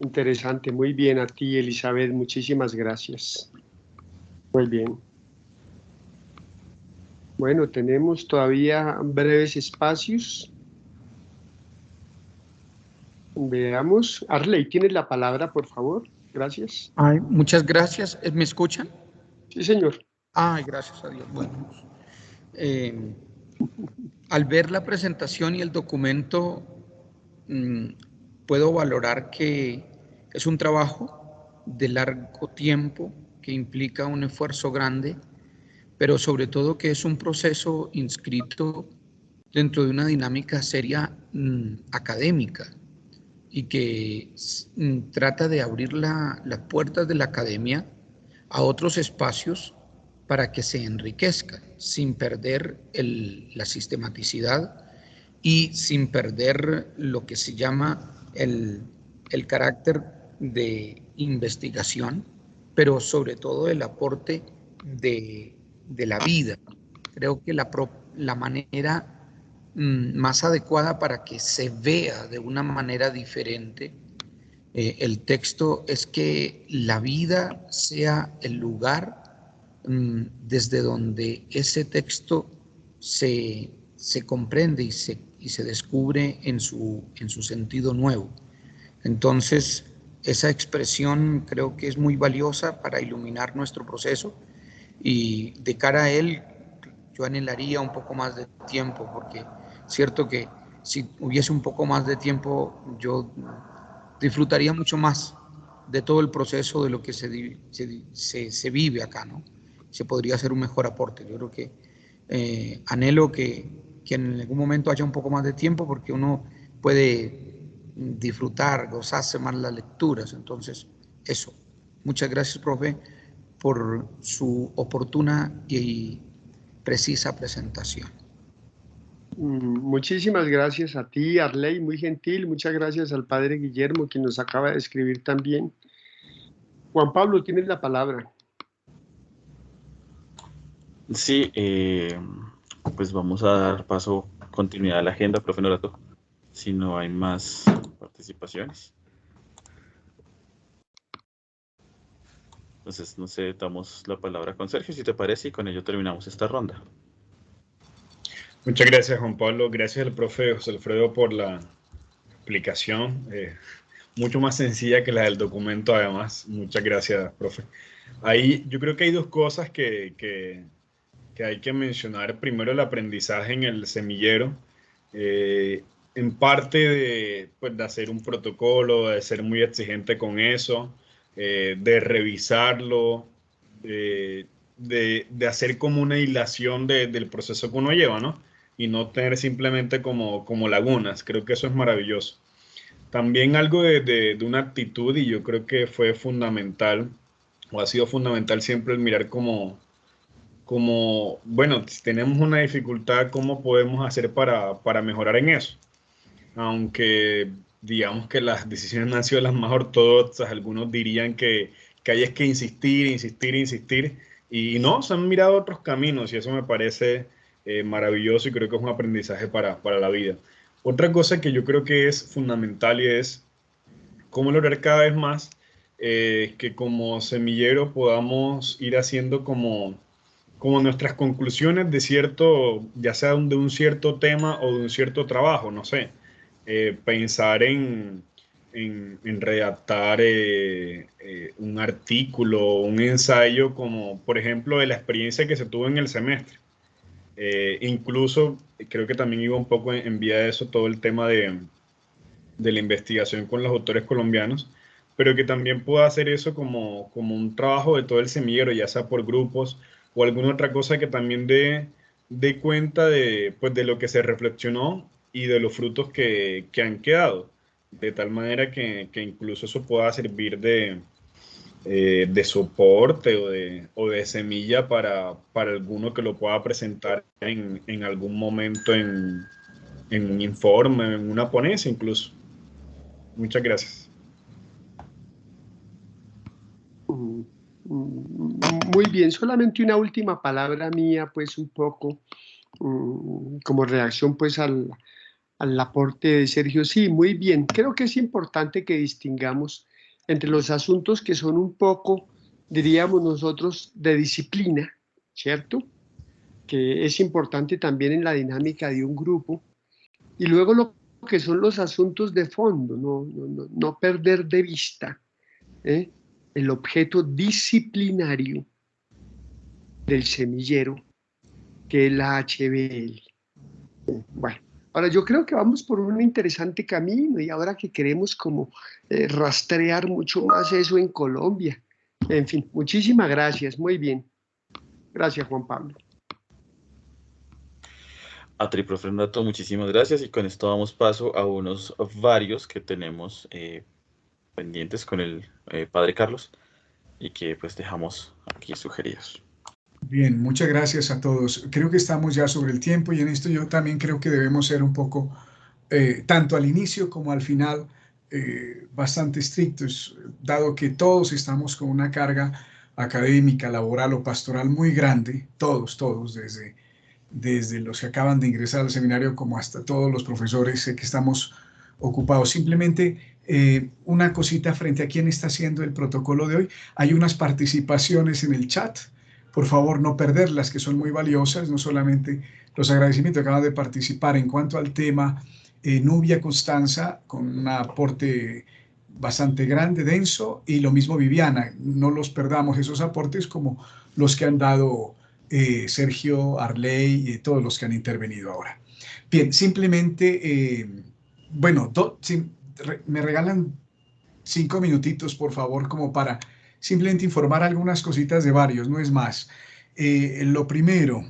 Interesante, muy bien. A ti, Elizabeth, muchísimas gracias. Muy bien. Bueno, tenemos todavía breves espacios. Veamos. Arley, ¿tienes la palabra, por favor? Gracias. Ay, muchas gracias. ¿Me escuchan? Sí, señor. Ay, gracias a Dios. Bueno, al ver la presentación y el documento, puedo valorar que es un trabajo de largo tiempo que implica un esfuerzo grande, pero sobre todo que es un proceso inscrito dentro de una dinámica seria académica, y que trata de abrir las puertas de la academia a otros espacios para que se enriquezca, sin perder la sistematicidad y sin perder lo que se llama el carácter de investigación, pero sobre todo el aporte de la vida. Creo que la manera más adecuada para que se vea de una manera diferente el texto es que la vida sea el lugar desde donde ese texto se comprende y se descubre en su sentido nuevo. Entonces, esa expresión creo que es muy valiosa para iluminar nuestro proceso, y de cara a él yo anhelaría un poco más de tiempo, porque es cierto que si hubiese un poco más de tiempo yo disfrutaría mucho más de todo el proceso de lo que se vive acá, ¿no? Se podría hacer un mejor aporte. Yo creo que anhelo que en algún momento haya un poco más de tiempo, porque uno puede disfrutar, gozarse más las lecturas. Entonces, eso. Muchas gracias, profe, por su oportuna y precisa presentación. Muchísimas gracias a ti, Arley, muy gentil. Muchas gracias al padre Guillermo, quien nos acaba de escribir también. Juan Pablo, tienes la palabra. Sí, pues vamos a dar continuidad a la agenda, profe Norato, si no hay más participaciones. Entonces, no sé, damos la palabra con Sergio, si te parece, y con ello terminamos esta ronda. Muchas gracias, Juan Pablo. Gracias al profe José Alfredo por la explicación, mucho más sencilla que la del documento, además. Muchas gracias, profe. Ahí yo creo que hay dos cosas que hay que mencionar. Primero, el aprendizaje en el semillero, en parte de hacer un protocolo, de ser muy exigente con eso, de revisarlo, de hacer como una hilación del proceso que uno lleva, ¿no? Y no tener simplemente como lagunas. Creo que eso es maravilloso. También algo de una actitud, y yo creo que fue fundamental, o ha sido fundamental siempre, el mirar como bueno, si tenemos una dificultad, ¿cómo podemos hacer para mejorar en eso? Aunque digamos que las decisiones no han sido las más ortodoxas, algunos dirían que hay es que insistir, y no, se han mirado otros caminos, y eso me parece maravilloso, y creo que es un aprendizaje para la vida. Otra cosa que yo creo que es fundamental, y es cómo lograr cada vez más que como semillero podamos ir haciendo como como nuestras conclusiones de cierto, ya sea de un cierto tema o de un cierto trabajo, no sé, pensar en redactar un artículo, un ensayo, como por ejemplo de la experiencia que se tuvo en el semestre. Incluso creo que también iba un poco en vía de eso todo el tema de la investigación con los autores colombianos, pero que también pueda hacer eso como un trabajo de todo el semillero, ya sea por grupos o alguna otra cosa que también dé cuenta de lo que se reflexionó y de los frutos que han quedado, de tal manera que incluso eso pueda servir de soporte o de semilla para alguno que lo pueda presentar en algún momento en un informe, en una ponencia incluso. Muchas gracias. Muy bien, solamente una última palabra mía, pues un poco como reacción pues al aporte de Sergio. Sí, muy bien, creo que es importante que distingamos entre los asuntos que son un poco, diríamos nosotros, de disciplina, ¿cierto? Que es importante también en la dinámica de un grupo, y luego lo que son los asuntos de fondo, no perder de vista el objeto disciplinario del semillero, que es la HBL. Bueno, ahora yo creo que vamos por un interesante camino, y ahora que queremos como rastrear mucho más eso en Colombia. En fin, muchísimas gracias, muy bien. Gracias, Juan Pablo. A Profe Renato, muchísimas gracias, y con esto damos paso a unos varios que tenemos pendientes con el Padre Carlos y que pues dejamos aquí sugeridos. Bien, muchas gracias a todos. Creo que estamos ya sobre el tiempo, y en esto yo también creo que debemos ser un poco, tanto al inicio como al final, bastante estrictos, dado que todos estamos con una carga académica, laboral o pastoral muy grande, todos, desde los que acaban de ingresar al seminario como hasta todos los profesores que estamos ocupados. Simplemente una cosita frente a quién está haciendo el protocolo de hoy. Hay unas participaciones en el chat, por favor no perderlas, que son muy valiosas, no solamente los agradecimientos que acaban de participar en cuanto al tema. Nubia Constanza, con un aporte bastante grande, denso, y lo mismo Viviana. No los perdamos esos aportes, como los que han dado Sergio, Arley y todos los que han intervenido ahora. Bien, simplemente, bueno, me regalan 5 minutitos, por favor, como para simplemente informar algunas cositas de varios, no es más. Lo primero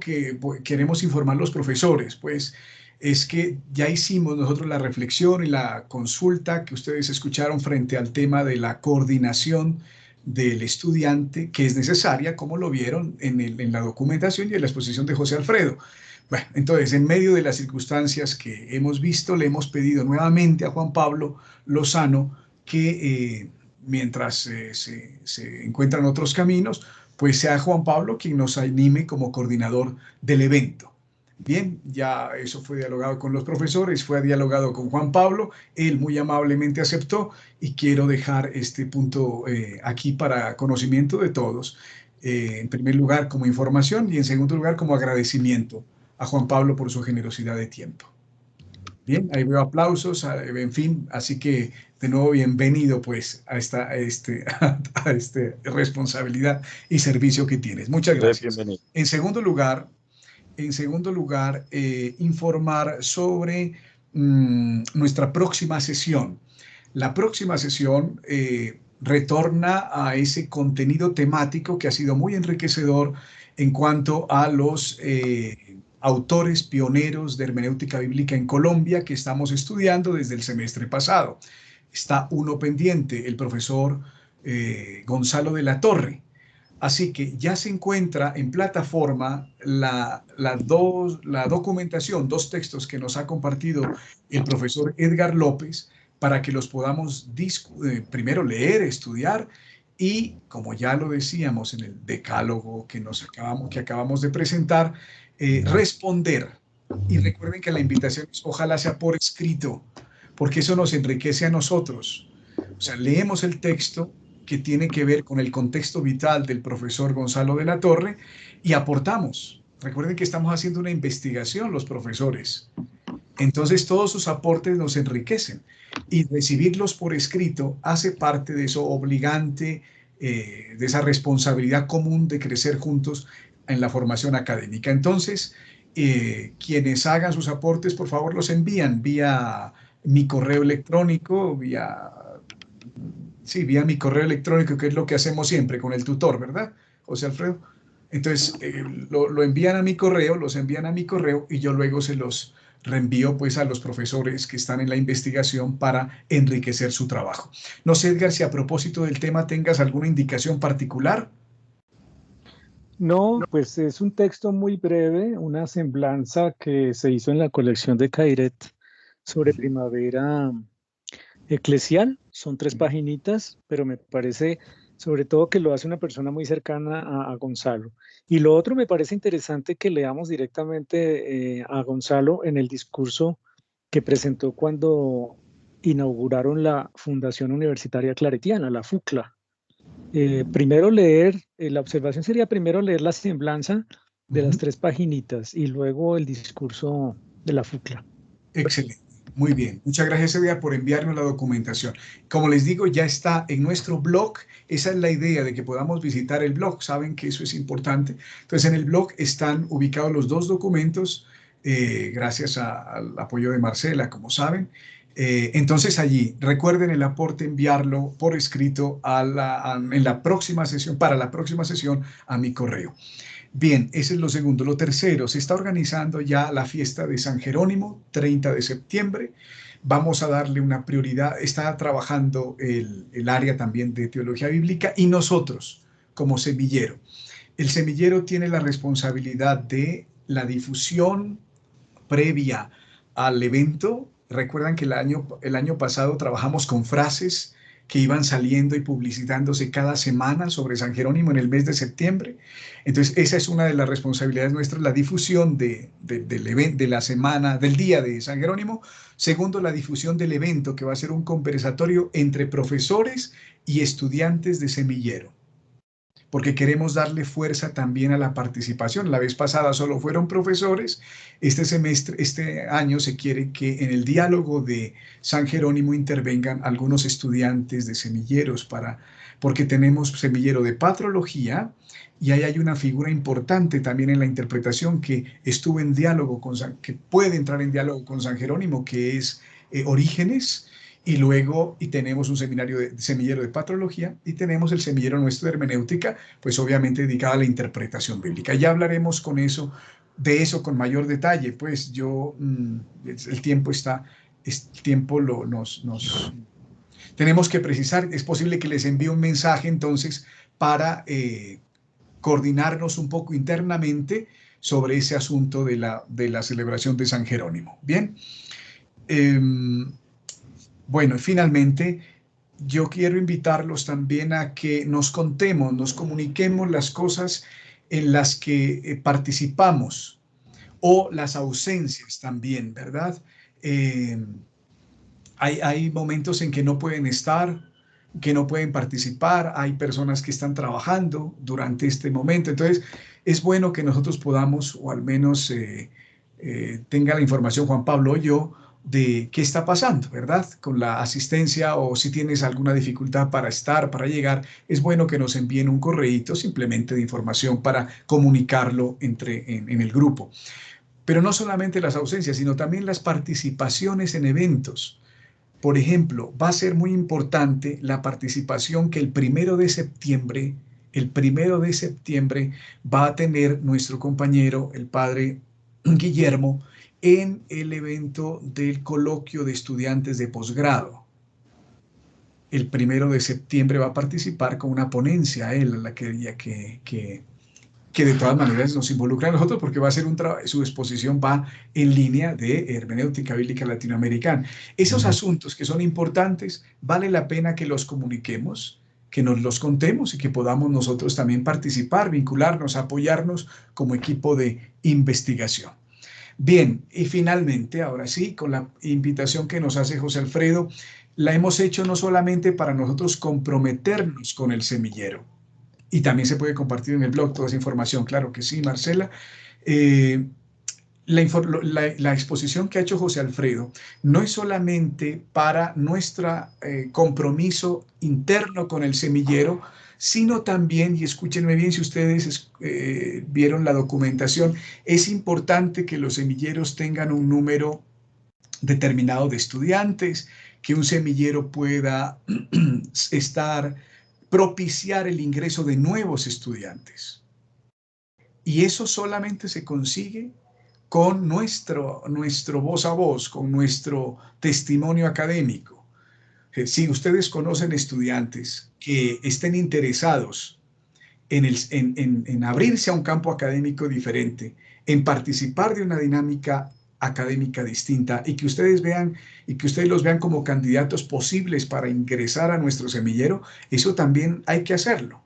que queremos informar los profesores, pues, es que ya hicimos nosotros la reflexión y la consulta que ustedes escucharon frente al tema de la coordinación del estudiante, que es necesaria, como lo vieron en la documentación y en la exposición de José Alfredo. Bueno, entonces, en medio de las circunstancias que hemos visto, le hemos pedido nuevamente a Juan Pablo Lozano que mientras se encuentran otros caminos, pues sea Juan Pablo quien nos anime como coordinador del evento. Bien, ya eso fue dialogado con los profesores, fue dialogado con Juan Pablo, él muy amablemente aceptó, y quiero dejar este punto aquí para conocimiento de todos. En primer lugar, como información, y en segundo lugar, como agradecimiento a Juan Pablo por su generosidad de tiempo. Bien, ahí veo aplausos, en fin, así que de nuevo bienvenido pues a esta responsabilidad y servicio que tienes. Muchas gracias. En segundo lugar, informar sobre nuestra próxima sesión. La próxima sesión retorna a ese contenido temático que ha sido muy enriquecedor en cuanto a los autores pioneros de hermenéutica bíblica en Colombia que estamos estudiando desde el semestre pasado. Está uno pendiente, el profesor Gonzalo de la Torre. Así que ya se encuentra en plataforma la documentación, 2 textos que nos ha compartido el profesor Edgar López, para que los podamos primero leer, estudiar, y como ya lo decíamos en el decálogo que acabamos de presentar, responder. Y recuerden que la invitación ojalá sea por escrito, porque eso nos enriquece a nosotros. O sea, leemos el texto, que tiene que ver con el contexto vital del profesor Gonzalo de la Torre y aportamos. Recuerden que estamos haciendo una investigación los profesores. Entonces todos sus aportes nos enriquecen y recibirlos por escrito hace parte de eso obligante, de esa responsabilidad común de crecer juntos en la formación académica. Entonces, quienes hagan sus aportes, por favor, los envían vía mi correo electrónico, vía mi correo electrónico, que es lo que hacemos siempre con el tutor, ¿verdad, José Alfredo? Entonces, lo envían a mi correo, los envían a mi correo y yo luego se los reenvío pues a los profesores que están en la investigación para enriquecer su trabajo. No sé, Edgar, si a propósito del tema tengas alguna indicación particular. No, pues es un texto muy breve, una semblanza que se hizo en la colección de Cairet sobre primavera eclesial. Son 3 paginitas, pero me parece sobre todo que lo hace una persona muy cercana a Gonzalo. Y lo otro, me parece interesante que leamos directamente a Gonzalo en el discurso que presentó cuando inauguraron la Fundación Universitaria Claretiana, la FUCLA. Primero leer, la observación sería primero leer la semblanza de las 3 paginitas y luego el discurso de la FUCLA. Excelente. Muy bien, muchas gracias, Edgar, por enviarnos la documentación. Como les digo, ya está en nuestro blog. Esa es la idea, de que podamos visitar el blog. Saben que eso es importante. Entonces, en el blog están ubicados los 2 documentos, gracias al apoyo de Marcela, como saben. Entonces, allí, recuerden el aporte, enviarlo por escrito en la próxima sesión, para la próxima sesión, a mi correo. Bien, ese es lo segundo. Lo tercero, se está organizando ya la fiesta de San Jerónimo, 30 de septiembre. Vamos a darle una prioridad. Está trabajando el área también de teología bíblica y nosotros, como semillero. El semillero tiene la responsabilidad de la difusión previa al evento. Recuerdan que el año pasado trabajamos con frases que iban saliendo y publicitándose cada semana sobre San Jerónimo en el mes de septiembre. Entonces, esa es una de las responsabilidades nuestras, la difusión del evento, de la semana, del día de San Jerónimo. Segundo, la difusión del evento, que va a ser un conversatorio entre profesores y estudiantes de semillero, porque queremos darle fuerza también a la participación. La vez pasada solo fueron profesores. Este año se quiere que en el diálogo de San Jerónimo intervengan algunos estudiantes de semilleros, porque tenemos semillero de patrología y ahí hay una figura importante también en la interpretación que estuvo en diálogo que puede entrar en diálogo con San Jerónimo, que es Orígenes. Y luego tenemos un semillero de patrología y tenemos el semillero nuestro de hermenéutica, pues obviamente dedicado a la interpretación bíblica. Ya hablaremos de eso con mayor detalle, pues el tiempo tenemos que precisar. Es posible que les envíe un mensaje entonces para coordinarnos un poco internamente sobre ese asunto de la celebración de San Jerónimo. Bien. Bueno, finalmente, yo quiero invitarlos también a que nos comuniquemos las cosas en las que participamos o las ausencias también, ¿verdad? Hay momentos en que no pueden estar, que no pueden participar, hay personas que están trabajando durante este momento. Entonces, es bueno que nosotros podamos, o al menos tenga la información Juan Pablo o yo, de qué está pasando, ¿verdad? Con la asistencia, o si tienes alguna dificultad para llegar, es bueno que nos envíen un correíto simplemente de información para comunicarlo en el grupo. Pero no solamente las ausencias, sino también las participaciones en eventos. Por ejemplo, va a ser muy importante la participación que el 1 de septiembre va a tener nuestro compañero, el padre Guillermo, en el evento del coloquio de estudiantes de posgrado. El 1 de septiembre va a participar con una ponencia, él, a la que de todas maneras nos involucra a nosotros, porque va a ser su exposición va en línea de hermenéutica bíblica latinoamericana. Esos asuntos que son importantes, vale la pena que los comuniquemos, que nos los contemos y que podamos nosotros también participar, vincularnos, apoyarnos como equipo de investigación. Bien, y finalmente, ahora sí, con la invitación que nos hace José Alfredo, la hemos hecho no solamente para nosotros comprometernos con el semillero, y también se puede compartir en el blog toda esa información, claro que sí, Marcela. La exposición que ha hecho José Alfredo no es solamente para nuestro compromiso interno con el semillero, sino también, y escúchenme bien si ustedes vieron la documentación, es importante que los semilleros tengan un número determinado de estudiantes, que un semillero pueda propiciar el ingreso de nuevos estudiantes. Y eso solamente se consigue con nuestro voz a voz, con nuestro testimonio académico. Si ustedes conocen estudiantes que estén interesados en abrirse a un campo académico diferente, en participar de una dinámica académica distinta, y que ustedes los vean como candidatos posibles para ingresar a nuestro semillero, eso también hay que hacerlo.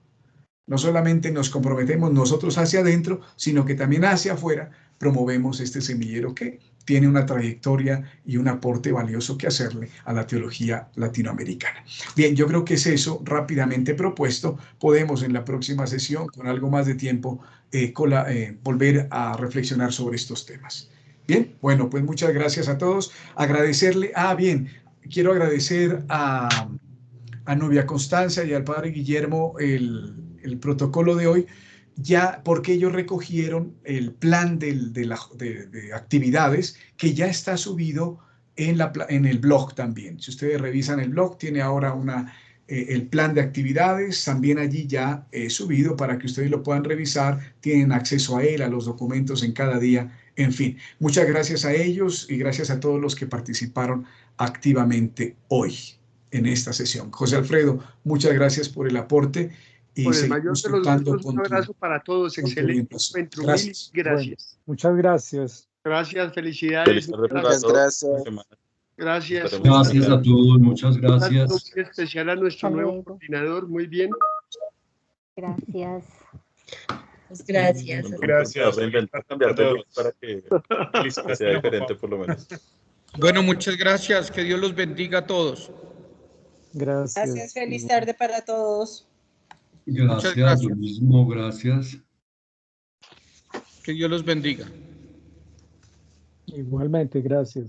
No solamente nos comprometemos nosotros hacia adentro, sino que también hacia afuera promovemos este semillero que tiene una trayectoria y un aporte valioso que hacerle a la teología latinoamericana. Bien, yo creo que es eso rápidamente propuesto. Podemos en la próxima sesión, con algo más de tiempo, volver a reflexionar sobre estos temas. Bien, bueno, pues muchas gracias a todos. Agradecerle, quiero agradecer a Nubia Constanza y al padre Guillermo el protocolo de hoy, ya porque ellos recogieron el plan de actividades que ya está subido en el blog también. Si ustedes revisan el blog, tiene ahora el plan de actividades, también allí ya subido para que ustedes lo puedan revisar, tienen acceso a él, a los documentos en cada día, en fin. Muchas gracias a ellos y gracias a todos los que participaron activamente hoy en esta sesión. José Alfredo, muchas gracias por el aporte. Y por el mayor de los gustos, un abrazo para todos. Excelente encuentro. Gracias. Bueno, muchas gracias. Gracias, felicidades. Muchas gracias. Gracias. Gracias a todos, muchas gracias. Un saludo especial a nuestro nuevo coordinador, muy bien. Gracias. Pues gracias. Gracias. Cambiar de voz para que sea diferente por lo menos. Bueno, muchas gracias. Que Dios los bendiga a todos. Gracias. Gracias. Feliz tarde para todos. Gracias, lo mismo, gracias. Que Dios los bendiga. Igualmente, gracias.